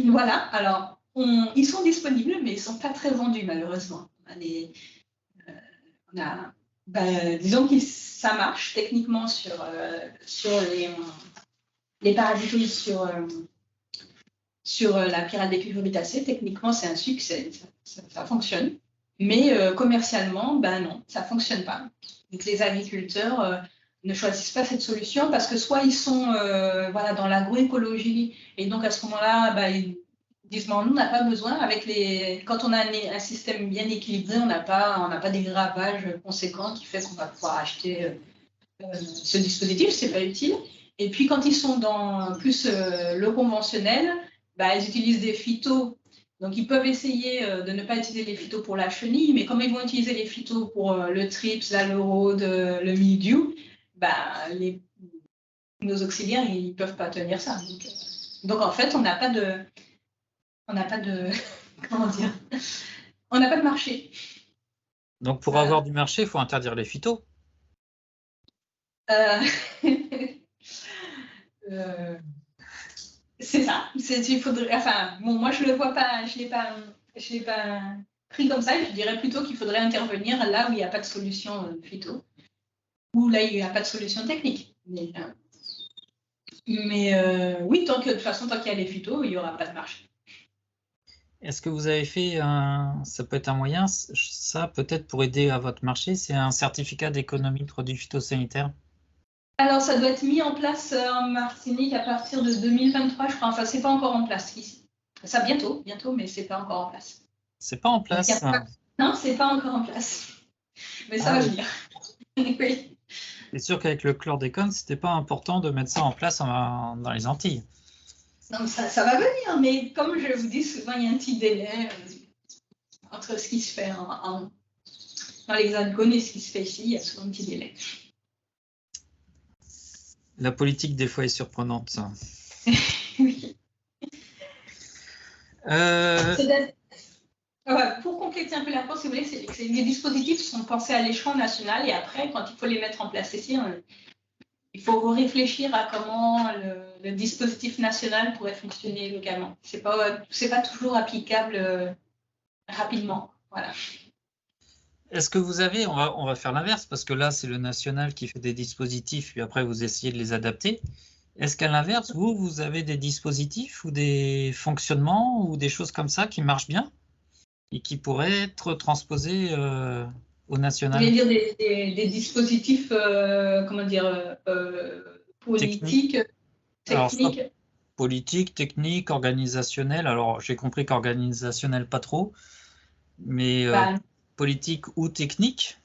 Voilà, alors ils sont disponibles, mais ils ne sont pas très vendus malheureusement. Disons que ça marche techniquement sur les parasites sur la pyrale des cucurbitacées. Techniquement, c'est un succès, ça fonctionne. Mais commercialement, non, ça ne fonctionne pas. Donc, les agriculteurs ne choisissent pas cette solution parce que soit ils sont dans l'agroécologie et donc à ce moment-là, ils disent nous, on n'a pas besoin. Quand on a un système bien équilibré, on n'a pas des gravages conséquents qui fait qu'on va pouvoir acheter ce dispositif, c'est pas utile. Et puis quand ils sont dans plus le conventionnel, ils utilisent des phytos. Donc ils peuvent essayer de ne pas utiliser les phytos pour la chenille, mais comme ils vont utiliser les phytos pour le trips, la lorode, le mildiou, nos auxiliaires ils peuvent pas tenir ça. Donc en fait on n'a pas de comment dire, on n'a pas de marché. Donc pour avoir du marché, il faut interdire les phytos. C'est ça. Il faudrait, enfin, bon, moi, je le vois pas, je l'ai pas pris comme ça. Je dirais plutôt qu'il faudrait intervenir là où il n'y a pas de solution phyto, ou là il n'y a pas de solution technique. Mais oui, de toute façon, tant qu'il y a les phytos, il n'y aura pas de marché. Est-ce que vous avez fait ça peut être un moyen, ça peut-être pour aider à votre marché, c'est un certificat d'économie de produits phytosanitaires? Alors, ça doit être mis en place en Martinique à partir de 2023, je crois. Enfin, c'est pas encore en place ici. Ça bientôt, mais c'est pas encore en place. C'est pas en place. Non, c'est pas encore en place. Mais ça va venir. Oui. C'est sûr qu'avec le chlordécone, c'était pas important de mettre ça en place dans les Antilles. Donc ça va venir, mais comme je vous dis, souvent il y a un petit délai entre ce qui se fait dans l'Hexagone et ce qui se fait ici, il y a souvent un petit délai. La politique, des fois, est surprenante. Oui. Pour compléter un peu la réponse, si vous voulez, c'est que les dispositifs sont pensés à l'échelon national et après, quand il faut les mettre en place ici, il faut réfléchir à comment le dispositif national pourrait fonctionner localement. C'est pas toujours applicable rapidement. Voilà. Est-ce que vous avez, on va faire l'inverse, parce que là, c'est le national qui fait des dispositifs, puis après, vous essayez de les adapter. Est-ce qu'à l'inverse, vous avez des dispositifs ou des fonctionnements ou des choses comme ça qui marchent bien et qui pourraient être transposés au national? Vous voulez dire des dispositifs, comment dire, politiques, techniques? Alors, politique, technique, organisationnel. Alors, j'ai compris qu'organisationnel, pas trop, mais politique ou technique?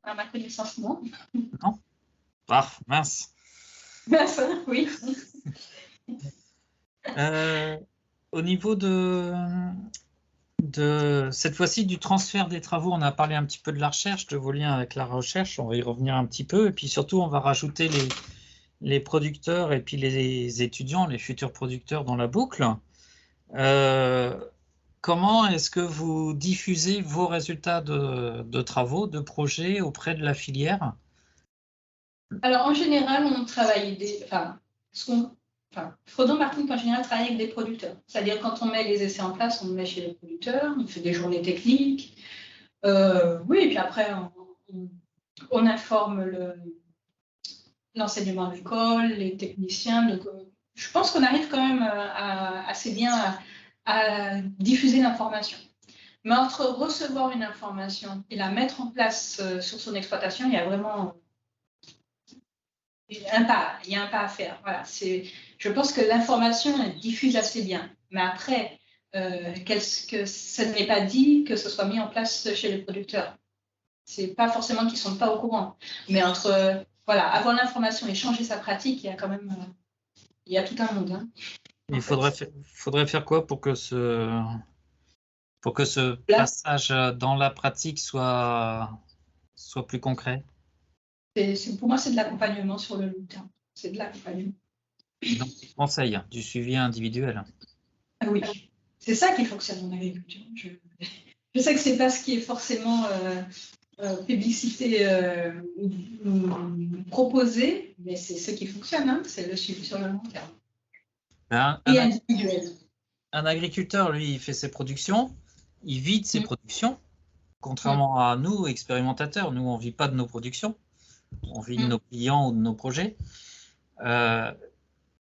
À ma connaissance, non. Non? Ah, mince. Oui. Au niveau de cette fois-ci du transfert des travaux, on a parlé un petit peu de la recherche, de vos liens avec la recherche, on va y revenir un petit peu, et puis surtout on va rajouter les producteurs et puis les étudiants, les futurs producteurs dans la boucle. Comment est-ce que vous diffusez vos résultats de travaux, de projets auprès de la filière? Alors en général, on travaille Frodon Martinique en général travaille avec des producteurs. C'est-à-dire quand on met les essais en place, on le met chez les producteurs, on fait des journées techniques. Oui, et puis après, on informe l'enseignement agricole, les techniciens. Donc, je pense qu'on arrive quand même assez bien à diffuser l'information. Mais entre recevoir une information et la mettre en place sur son exploitation, il y a vraiment un pas à faire. Voilà, je pense que l'information diffuse assez bien. Mais après, que ce n'est pas dit que ce soit mis en place chez les producteurs. C'est pas forcément qu'ils ne sont pas au courant. Mais entre avoir l'information et changer sa pratique, il y a quand même il y a tout un monde. Hein, il faudrait faire quoi pour que ce passage dans la pratique soit plus concret? Pour moi, c'est de l'accompagnement sur le long terme. C'est de l'accompagnement. Donc, du conseil, du suivi individuel. Ah oui, c'est ça qui fonctionne en agriculture. Je sais que c'est pas ce qui est forcément publicité ou proposé, mais c'est ce qui fonctionne. Hein, c'est le suivi sur le long terme. Et individuel. Un agriculteur, lui, il fait ses productions, il vit de ses productions, contrairement à nous, expérimentateurs. Nous, on ne vit pas de nos productions, on vit de nos clients ou de nos projets.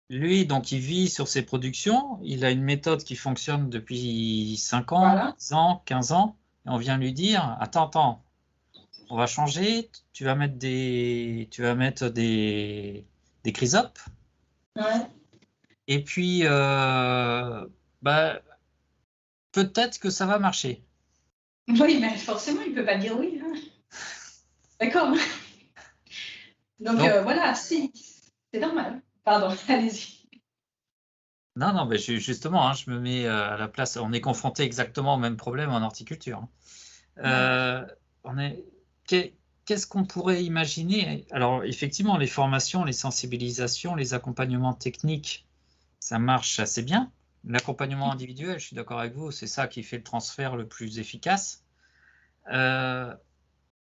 Lui, donc, il vit sur ses productions, il a une méthode qui fonctionne depuis 5 ans, 10 ans, 15 ans, et on vient lui dire, attends, on va changer, tu vas mettre des chrysopes. Ouais. Et puis, peut-être que ça va marcher. Oui, mais forcément, il ne peut pas dire oui. Hein. D'accord. Donc voilà, si, c'est normal. Pardon, allez-y. Non, mais justement, je me mets à la place. On est confronté exactement au même problème en horticulture. Qu'est-ce qu'on pourrait imaginer? Alors, effectivement, les formations, les sensibilisations, les accompagnements techniques, ça marche assez bien. L'accompagnement individuel, je suis d'accord avec vous, c'est ça qui fait le transfert le plus efficace. Là,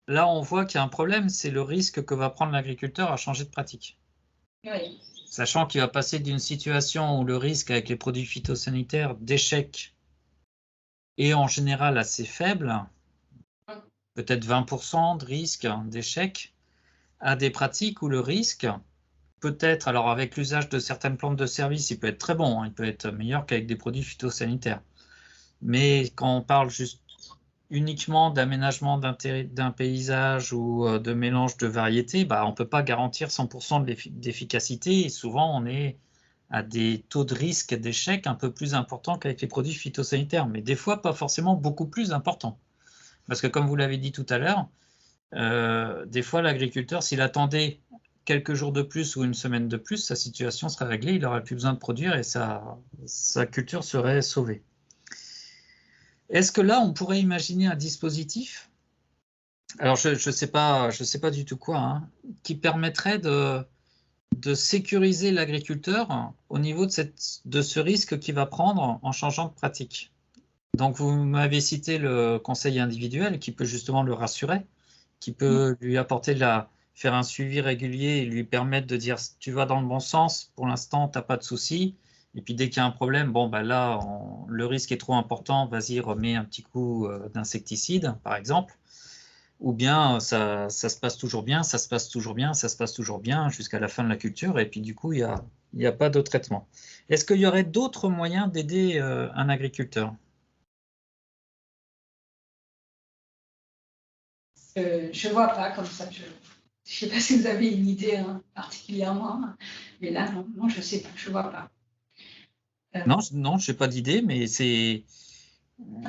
on voit qu'il y a un problème, c'est le risque que va prendre l'agriculteur à changer de pratique. Oui. Sachant qu'il va passer d'une situation où le risque avec les produits phytosanitaires d'échec est en général assez faible, peut-être 20% de risque d'échec, à des pratiques où le risque peut être, alors avec l'usage de certaines plantes de service, il peut être très bon, hein, il peut être meilleur qu'avec des produits phytosanitaires. Mais quand on parle juste uniquement d'aménagement d'un paysage ou de mélange de variétés, on ne peut pas garantir 100% d'efficacité et souvent on est à des taux de risque d'échec un peu plus importants qu'avec les produits phytosanitaires, mais des fois pas forcément beaucoup plus importants. Parce que comme vous l'avez dit tout à l'heure, des fois l'agriculteur, s'il attendait quelques jours de plus ou une semaine de plus, sa situation serait réglée, il n'aurait plus besoin de produire et sa culture serait sauvée. Est-ce que là, on pourrait imaginer un dispositif, alors je ne sais pas du tout quoi, hein, qui permettrait de sécuriser l'agriculteur au niveau de ce risque qu'il va prendre en changeant de pratique? Donc, vous m'avez cité le conseil individuel qui peut justement le rassurer, qui peut lui apporter faire un suivi régulier et lui permettre de dire tu vas dans le bon sens, pour l'instant, tu n'as pas de souci. Et puis dès qu'il y a un problème, là, le risque est trop important, vas-y, remets un petit coup d'insecticide, par exemple. Ou bien ça se passe toujours bien, ça se passe toujours bien, ça se passe toujours bien jusqu'à la fin de la culture, et puis du coup, il n'y a pas de traitement. Est-ce qu'il y aurait d'autres moyens d'aider un agriculteur? Je ne vois pas comme ça. Je ne sais pas si vous avez une idée particulièrement, mais là, non, je ne sais pas, je ne vois pas. Non, je n'ai pas d'idée, mais c'est...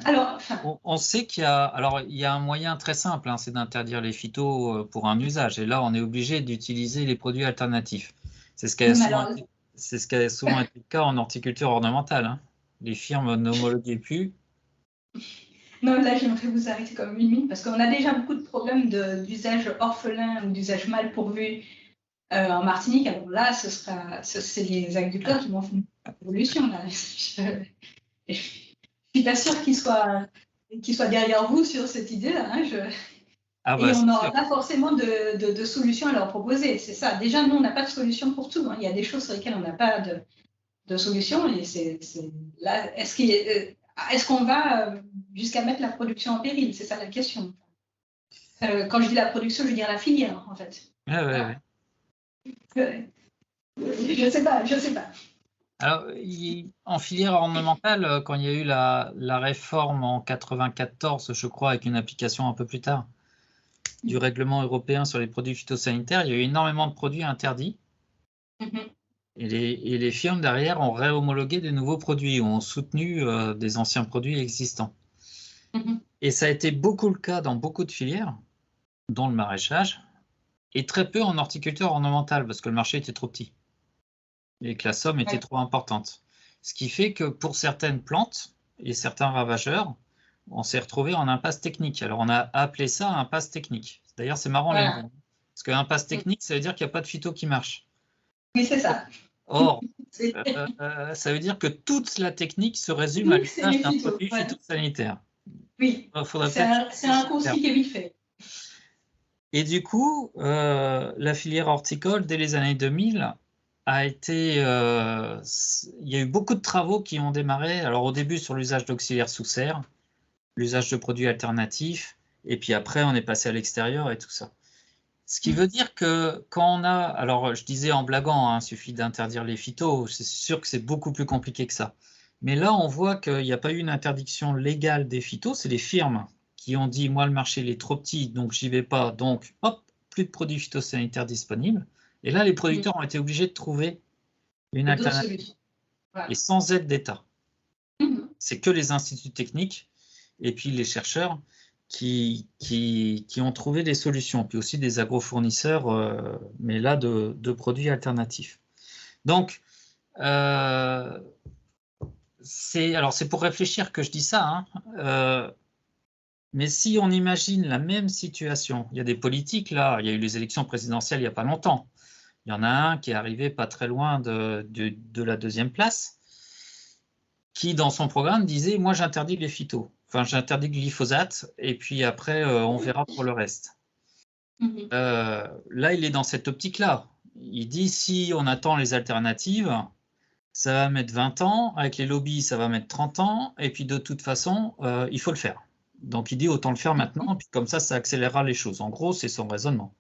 Alors, on sait qu'il y a un moyen très simple, hein, c'est d'interdire les phytos pour un usage. Et là, on est obligé d'utiliser les produits alternatifs. C'est ce qui a souvent été le cas en horticulture ornementale, hein. Les firmes n'homologuaient plus. Non, là, j'aimerais vous arrêter comme une minute parce qu'on a déjà beaucoup de problèmes d'usage orphelin ou d'usage mal pourvu en Martinique. Alors là, c'est les agriculteurs qui vont faire une révolution. Là. Je ne suis pas sûre qu'ils soient derrière vous sur cette idée-là. Hein. Et on n'aura pas forcément de solution à leur proposer. C'est ça. Déjà, nous, on n'a pas de solution pour tout. Hein. Il y a des choses sur lesquelles on n'a pas de solution. Et là, est-ce qu'on va jusqu'à mettre la production en péril? C'est ça la question. Quand je dis la production, je veux dire la filière, en fait. Ouais. Je sais pas. Alors, en filière ornementale, quand il y a eu la réforme en 94, je crois, avec une application un peu plus tard, du règlement européen sur les produits phytosanitaires, il y a eu énormément de produits interdits. Et les firmes derrière ont réhomologué de nouveaux produits, ont soutenu des anciens produits existants. Et ça a été beaucoup le cas dans beaucoup de filières, dont le maraîchage, et très peu en horticulture ornementale, parce que le marché était trop petit et que la somme était trop importante. Ce qui fait que pour certaines plantes et certains ravageurs, on s'est retrouvé en impasse technique. Alors on a appelé ça impasse technique. D'ailleurs, c'est marrant les noms, parce qu'impasse technique, ça veut dire qu'il n'y a pas de phyto qui marche. Oui, c'est ça. Or, ça veut dire que toute la technique se résume à l'usage d'un produit phytosanitaire. Oui, c'est un constat qui est vite fait. Et du coup, la filière horticole, dès les années 2000, a été... il y a eu beaucoup de travaux qui ont démarré. Alors au début sur l'usage d'auxiliaires sous serre, l'usage de produits alternatifs, et puis après on est passé à l'extérieur et tout ça. Ce qui veut dire que quand on a... Alors je disais en blaguant, hein, il suffit d'interdire les phytos, c'est sûr que c'est beaucoup plus compliqué que ça. Mais là on voit qu'il n'y a pas eu une interdiction légale des phytos, c'est les firmes qui ont dit moi le marché il est trop petit donc j'y vais pas, donc hop, plus de produits phytosanitaires disponibles. Et là les producteurs ont été obligés de trouver une alternative. Et sans aide d'État. C'est que les instituts techniques et puis les chercheurs qui ont trouvé des solutions, puis aussi des agrofournisseurs, mais là de produits alternatifs. Donc, c'est pour réfléchir que je dis ça, hein, mais si on imagine la même situation, il y a des politiques là, il y a eu les élections présidentielles il n'y a pas longtemps, il y en a un qui est arrivé pas très loin de la deuxième place, qui dans son programme disait « moi j'interdis les phytos ». Enfin, j'interdis le glyphosate, et puis après, on verra pour le reste. Là, il est dans cette optique-là. il dit si on attend les alternatives, ça va mettre 20 ans, avec les lobbies, ça va mettre 30 ans, et puis de toute façon, il faut le faire. Donc il dit autant le faire maintenant, puis comme ça accélérera les choses. En gros, c'est son raisonnement.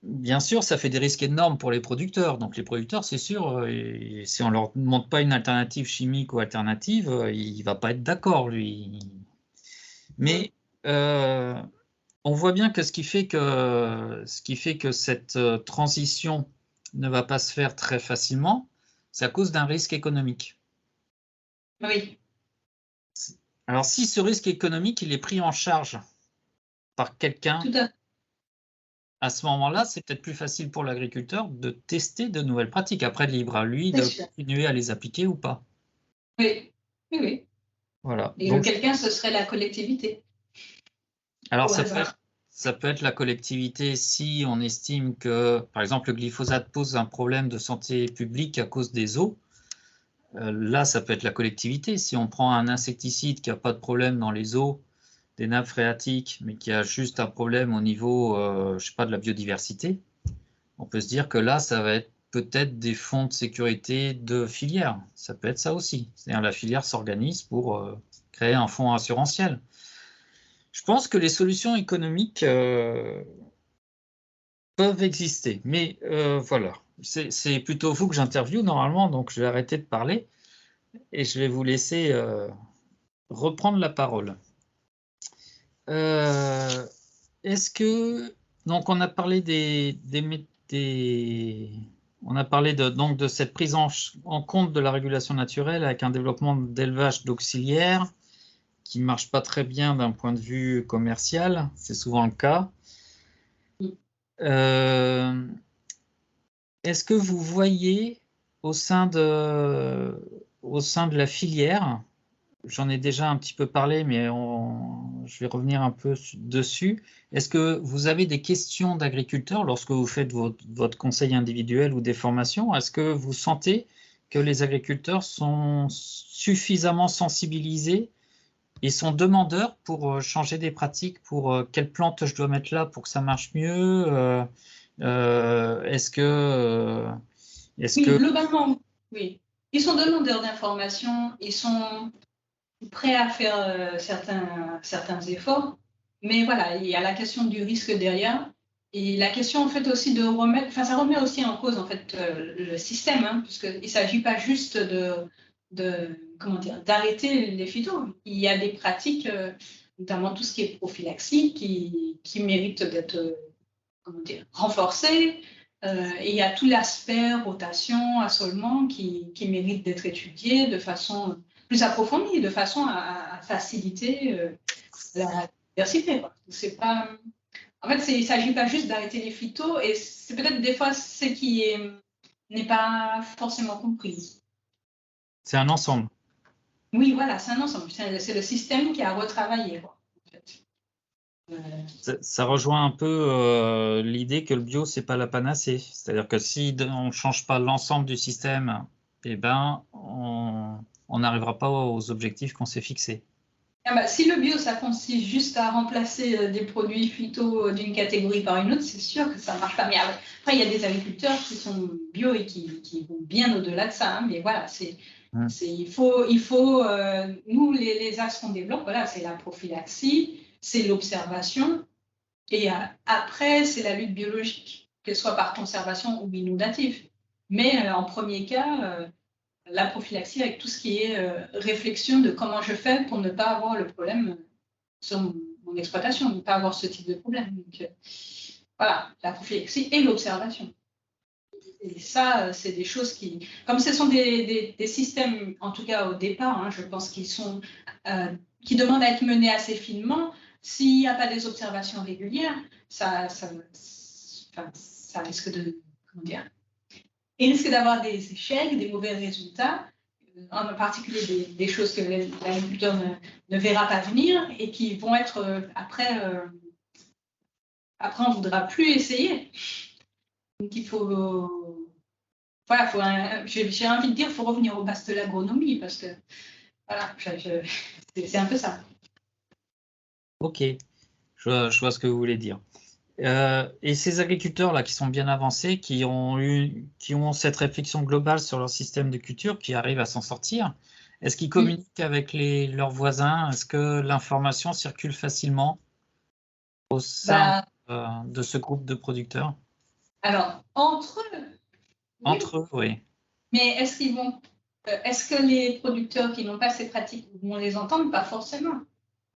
Bien sûr, ça fait des risques énormes pour les producteurs. Donc les producteurs, c'est sûr, si on ne leur montre pas une alternative chimique ou alternative, il ne va pas être d'accord, lui. Mais on voit bien que ce qui fait que cette transition ne va pas se faire très facilement, c'est à cause d'un risque économique. Oui. Alors si ce risque économique, il est pris en charge par quelqu'un, à ce moment-là, c'est peut-être plus facile pour l'agriculteur de tester de nouvelles pratiques. Après, libre à lui de continuer à les appliquer ou pas. Oui, oui, oui. Voilà. Et donc, quelqu'un, ce serait la collectivité. Alors, ça peut être la collectivité si on estime que, par exemple, le glyphosate pose un problème de santé publique à cause des eaux. Là, ça peut être la collectivité. Si on prend un insecticide qui n'a pas de problème dans les eaux, des nappes phréatiques, mais qui a juste un problème au niveau, je sais pas, de la biodiversité, on peut se dire que là, ça va être peut-être des fonds de sécurité de filière. Ça peut être ça aussi. C'est-à-dire la filière s'organise pour créer un fonds assurantiel. Je pense que les solutions économiques peuvent exister, mais voilà. C'est plutôt vous que j'interviewe normalement, donc je vais arrêter de parler et je vais vous laisser reprendre la parole. Est-ce que donc on a parlé on a parlé donc de cette prise en compte de la régulation naturelle avec un développement d'élevage d'auxiliaires qui ne marche pas très bien d'un point de vue commercial, c'est souvent le cas. Est-ce que vous voyez au sein de la filière, j'en ai déjà un petit peu parlé, mais je vais revenir un peu dessus. Est-ce que vous avez des questions d'agriculteurs lorsque vous faites votre conseil individuel ou des formations? Est-ce que vous sentez que les agriculteurs sont suffisamment sensibilisés et sont demandeurs pour changer des pratiques, pour quelle plante je dois mettre là pour que ça marche mieux? Oui, globalement, oui. Ils sont demandeurs d'informations, ils sont prêts à faire certains efforts, mais voilà, il y a la question du risque derrière, et la question en fait aussi de remettre, enfin ça remet aussi en cause en fait le système, hein, puisqu'il ne s'agit pas juste comment dire, d'arrêter les phytos. Il y a des pratiques, notamment tout ce qui est prophylaxie, qui méritent d'être renforcées. Et il y a tout l'aspect rotation, assolement qui mérite d'être étudié de façon plus approfondie, de façon à faciliter la diversité. C'est pas... En fait, il ne s'agit pas juste d'arrêter les phytos, et c'est peut-être des fois ce qui n'est pas forcément compris. C'est un ensemble. Oui, voilà, c'est un ensemble. C'est le système qui a retravaillé. En fait. Ça rejoint un peu l'idée que le bio, c'est pas la panacée. C'est-à-dire que si on ne change pas l'ensemble du système, eh ben, on n'arrivera pas aux objectifs qu'on s'est fixés. Ah bah, si le bio, ça consiste juste à remplacer des produits phyto d'une catégorie par une autre, c'est sûr que ça ne marche pas. Mais après, il y a des agriculteurs qui sont bio et qui vont bien au-delà de ça. Hein, mais voilà, il faut nous, les axes qu'on développe, voilà, c'est la prophylaxie, c'est l'observation. Et après, c'est la lutte biologique, qu'elle soit par conservation ou inondative. Mais en premier cas, la prophylaxie avec tout ce qui est réflexion de comment je fais pour ne pas avoir le problème sur mon exploitation, ne pas avoir ce type de problème. Donc, voilà, la prophylaxie et l'observation. Et ça, c'est des choses qui, comme ce sont des systèmes, en tout cas au départ, hein, je pense qu'ils sont, qui demandent à être menés assez finement. S'il n'y a pas des observations régulières, ça risque de, comment dire, il risque d'avoir des échecs, des mauvais résultats, en particulier des choses que l'agriculteur ne verra pas venir et qui vont être après, on ne voudra plus essayer. Donc il faut, voilà, j'ai envie de dire, il faut revenir aux bases de l'agronomie parce que, voilà, c'est un peu ça. Ok, je vois ce que vous voulez dire. Et ces agriculteurs-là qui sont bien avancés, qui ont cette réflexion globale sur leur système de culture, qui arrivent à s'en sortir, est-ce qu'ils communiquent avec leurs voisins? Est-ce que l'information circule facilement au sein Bah, de ce groupe de producteurs? alors, entre eux, oui, Entre eux, oui. mais est-ce que les producteurs qui n'ont pas ces pratiques vont les entendre? Pas forcément.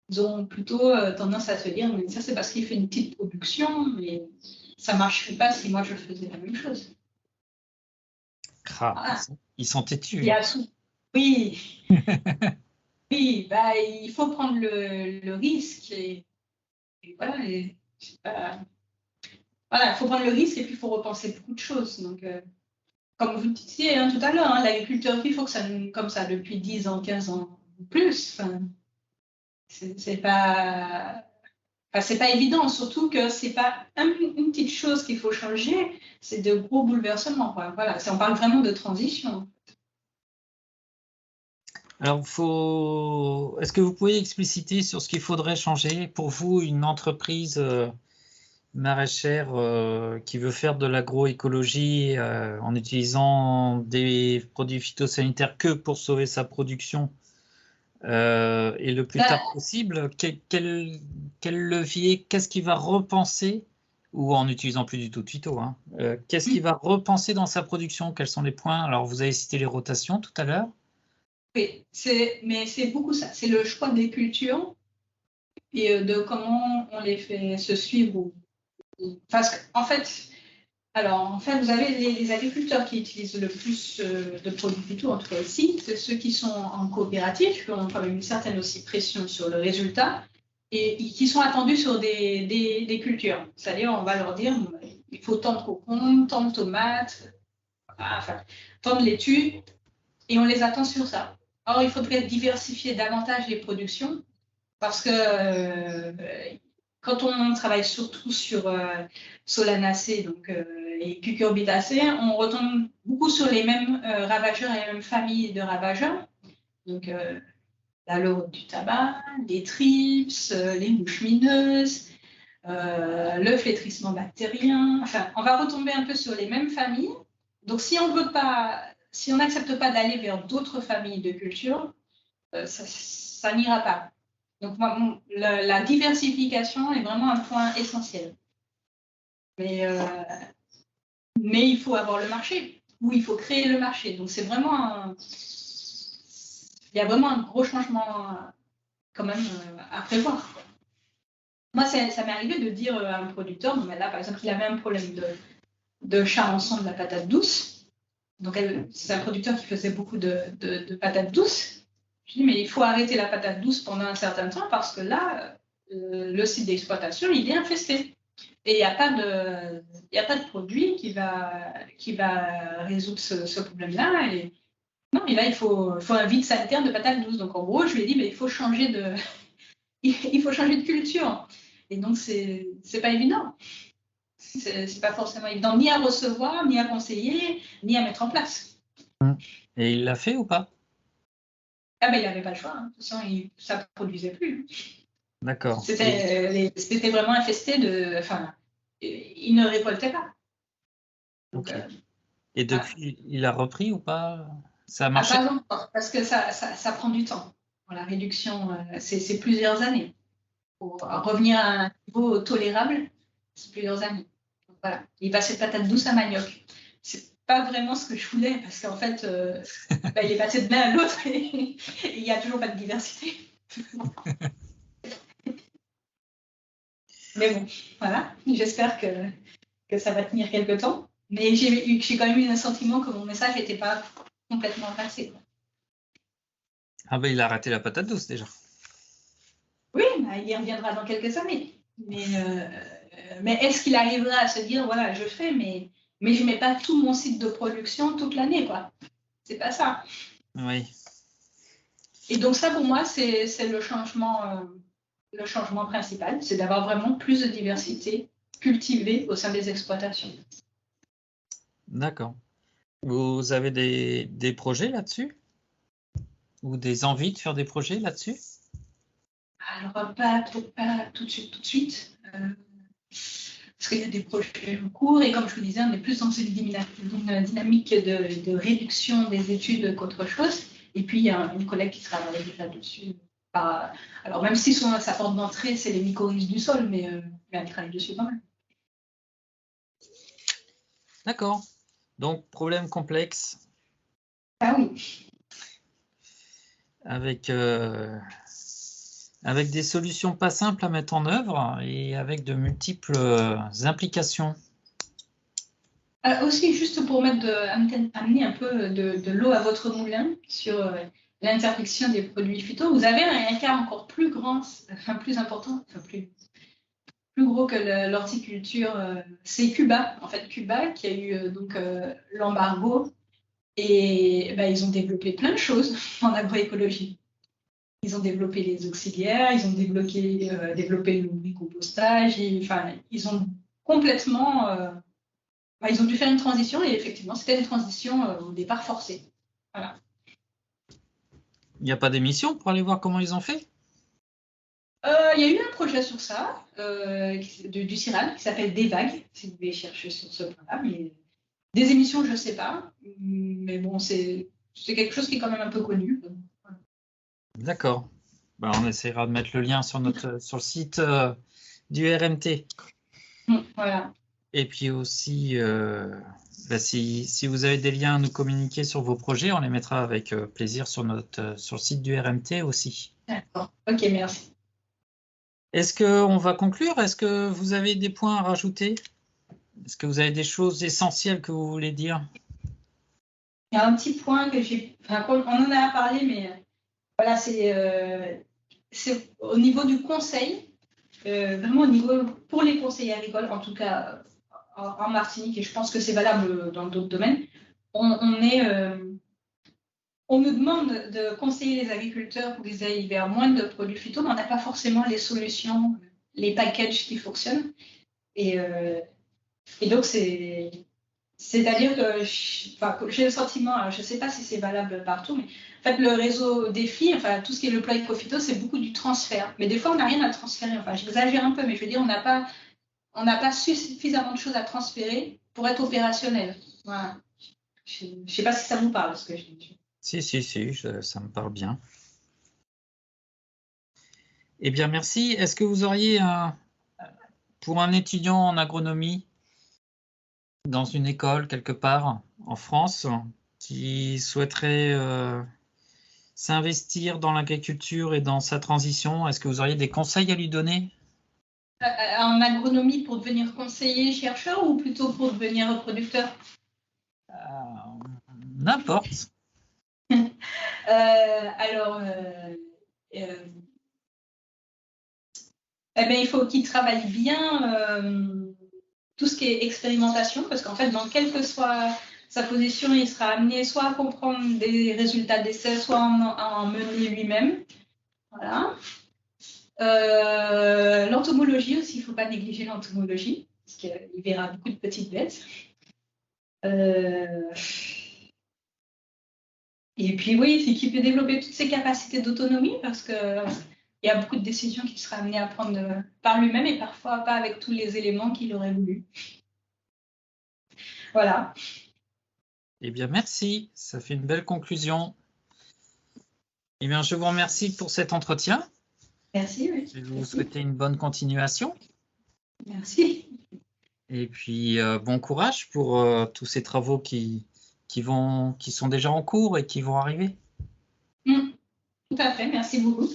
Ils ont plutôt tendance à se dire, mais ça c'est parce qu'il fait une petite production, mais ça ne marcherait pas si moi je faisais la même chose. Ah, Voilà. ils sont têtus. Il y a Oui, oui, bah, il faut prendre le risque et voilà. Voilà, il faut prendre le risque et puis il faut repenser beaucoup de choses. Donc, comme vous le disiez hein, tout à l'heure, hein, l'agriculture il faut que ça comme ça depuis 10 ans, 15 ans ou plus. Enfin, c'est pas. Enfin, c'est pas évident, surtout que c'est pas une petite chose qu'il faut changer, c'est de gros bouleversements. Quoi. Voilà, on parle vraiment de transition. Alors, est-ce que vous pouvez expliciter sur ce qu'il faudrait changer pour vous, une entreprise maraîchère qui veut faire de l'agroécologie en utilisant des produits phytosanitaires que pour sauver sa production et le plus tard Bah, possible, quel levier, qu'est-ce qu'il va repenser, ou en n'utilisant plus du tout de phyto, hein, qu'est-ce qu'il va repenser dans sa production? Quels sont les points? Alors, vous avez cité les rotations tout à l'heure. oui, mais c'est beaucoup ça. C'est le choix des cultures et de comment on les fait se suivre. Parce qu'en fait, vous avez les agriculteurs qui utilisent le plus de produits phyto, en tout cas ici, c'est ceux qui sont en coopérative, qui ont quand même une certaine aussi pression sur le résultat et qui sont attendus sur des cultures. C'est-à-dire, on va leur dire, il faut tant de concombres, tant de tomates, enfin, tant de laitues, et on les attend sur ça. Or, il faudrait diversifier davantage les productions parce que quand on travaille surtout sur Solanacées et Cucurbitacées, on retombe beaucoup sur les mêmes ravageurs et les mêmes familles de ravageurs. Donc, la lorotte du tabac, les trips, les mouches mineuses, le flétrissement bactérien. Enfin, on va retomber un peu sur les mêmes familles. Donc, si on n'accepte pas d'aller vers d'autres familles de cultures, ça n'ira pas. Donc, la diversification est vraiment un point essentiel. Mais il faut avoir le marché, ou il faut créer le marché. Donc, c'est vraiment il y a vraiment un gros changement quand même à prévoir. Moi, ça m'est arrivé de dire à un producteur, donc là, par exemple, il avait un problème de charançon de la patate douce. Donc, c'est un producteur qui faisait beaucoup de patates douces. Je dis, mais il faut arrêter la patate douce pendant un certain temps parce que là, le site d'exploitation, il est infesté. Et il n'y a pas de produit qui va résoudre ce problème-là. Et non, et là, il faut un vide sanitaire de patates douces. Donc, en gros, je lui ai dit, mais il faut changer de culture. Et donc, c'est pas évident. C'est pas forcément évident ni à recevoir, ni à conseiller, ni à mettre en place. Et il l'a fait ou pas? Ah ben, il n'avait pas le choix. Hein. De toute façon, ça ne produisait plus. D'accord. C'était vraiment infesté de... Enfin, il ne récoltait pas. Donc, Ok. Et depuis, il a repris ou pas? Ça a pas marché? encore, parce que ça prend du temps. Pour la réduction, c'est plusieurs années. Pour revenir à un niveau tolérable, c'est plusieurs années. Donc, voilà. Il passait de patate douce à manioc. C'est pas vraiment ce que je voulais, parce qu'en fait, il est passé de l'un à l'autre et il n'y a toujours pas de diversité. Mais bon, voilà. J'espère que ça va tenir quelque temps. Mais j'ai quand même eu un sentiment que mon message n'était pas complètement passé. Quoi. Ah ben, il a raté la patate douce déjà. Oui, bah, il y reviendra dans quelques années. Mais est-ce qu'il arrivera à se dire, voilà, je fais, mais je ne mets pas tout mon site de production toute l'année, quoi. C'est pas ça. Oui. Et donc ça, pour moi, c'est le changement principal, c'est d'avoir vraiment plus de diversité cultivée au sein des exploitations. D'accord. Vous avez des projets là-dessus? Ou des envies de faire des projets là-dessus? Alors, pas tout de suite. qu'il y a des projets en cours. Et comme je vous disais, on est plus dans une dynamique de réduction des études qu'autre chose. Et puis, il y a une collègue qui travaille déjà dessus. Alors, même si sa porte d'entrée, c'est les mycorhizes du sol, mais elle travaille dessus quand même. D'accord. Donc, problème complexe. Ah oui. Avec des solutions pas simples à mettre en œuvre et avec de multiples implications. Aussi, juste pour amener un peu de l'eau à votre moulin sur l'interdiction des produits phyto, vous avez un cas encore plus grand, enfin plus important, enfin plus gros que l'horticulture, c'est Cuba. En fait, Cuba qui a eu donc l'embargo et ils ont développé plein de choses en agroécologie. Ils ont développé les auxiliaires, ils ont développé le compostage, ils ont complètement... ils ont dû faire une transition et effectivement, c'était une transition au départ forcée. Voilà. Il n'y a pas d'émission pour aller voir comment ils ont fait? Il y a eu un projet sur ça, du CIRAD, qui s'appelle Des Vagues, si vous voulez chercher sur ce point-là. Mais des émissions, je ne sais pas. Mais bon, c'est quelque chose qui est quand même un peu connu. D'accord. On essaiera de mettre le lien sur le site du RMT. Voilà. Et puis aussi, si vous avez des liens à nous communiquer sur vos projets, on les mettra avec plaisir sur le site du RMT aussi. D'accord. Ok, merci. Est-ce qu'on va conclure? Est-ce que vous avez des points à rajouter? Est-ce que vous avez des choses essentielles que vous voulez dire? Il y a un petit point que on en a parlé, mais voilà, c'est au niveau du conseil, vraiment au niveau pour les conseillers agricoles, en tout cas en Martinique, et je pense que c'est valable dans d'autres domaines, on nous demande de conseiller les agriculteurs pour qu'ils aillent vers moins de produits phyto, mais on n'a pas forcément les solutions, les packages qui fonctionnent. Et donc, c'est-à-dire que j'ai le sentiment, alors je ne sais pas si c'est valable partout, mais en fait, le réseau défi, tout ce qui est le plan éco-phyto, c'est beaucoup du transfert. Mais des fois, on n'a rien à transférer. J'exagère un peu, mais je veux dire, on n'a pas suffisamment de choses à transférer pour être opérationnel. Voilà. Je ne sais pas si ça vous parle, ce que je dis. Si, ça me parle bien. Eh bien, merci. Est-ce que vous auriez, pour un étudiant en agronomie, dans une école quelque part en France, qui souhaiterait s'investir dans l'agriculture et dans sa transition, est-ce que vous auriez des conseils à lui donner? En agronomie pour devenir conseiller, chercheur ou plutôt pour devenir producteur? N'importe. Il faut qu'il travaille bien tout ce qui est expérimentation, parce qu'en fait, dans quelle que soit sa position, il sera amené soit à comprendre des résultats d'essai, soit à en mener lui-même. Voilà. L'entomologie aussi, il ne faut pas négliger l'entomologie, parce qu'il verra beaucoup de petites bêtes. Et puis oui, c'est qu'il peut développer toutes ses capacités d'autonomie, parce qu'il y a beaucoup de décisions qu'il sera amené à prendre par lui-même et parfois pas avec tous les éléments qu'il aurait voulu. Voilà. Eh bien, merci. Ça fait une belle conclusion. Eh bien, je vous remercie pour cet entretien. Merci. Oui. Je vais vous souhaiter une bonne continuation. Merci. Et puis, bon courage pour tous ces travaux qui sont déjà en cours et qui vont arriver. Tout à fait. Merci beaucoup.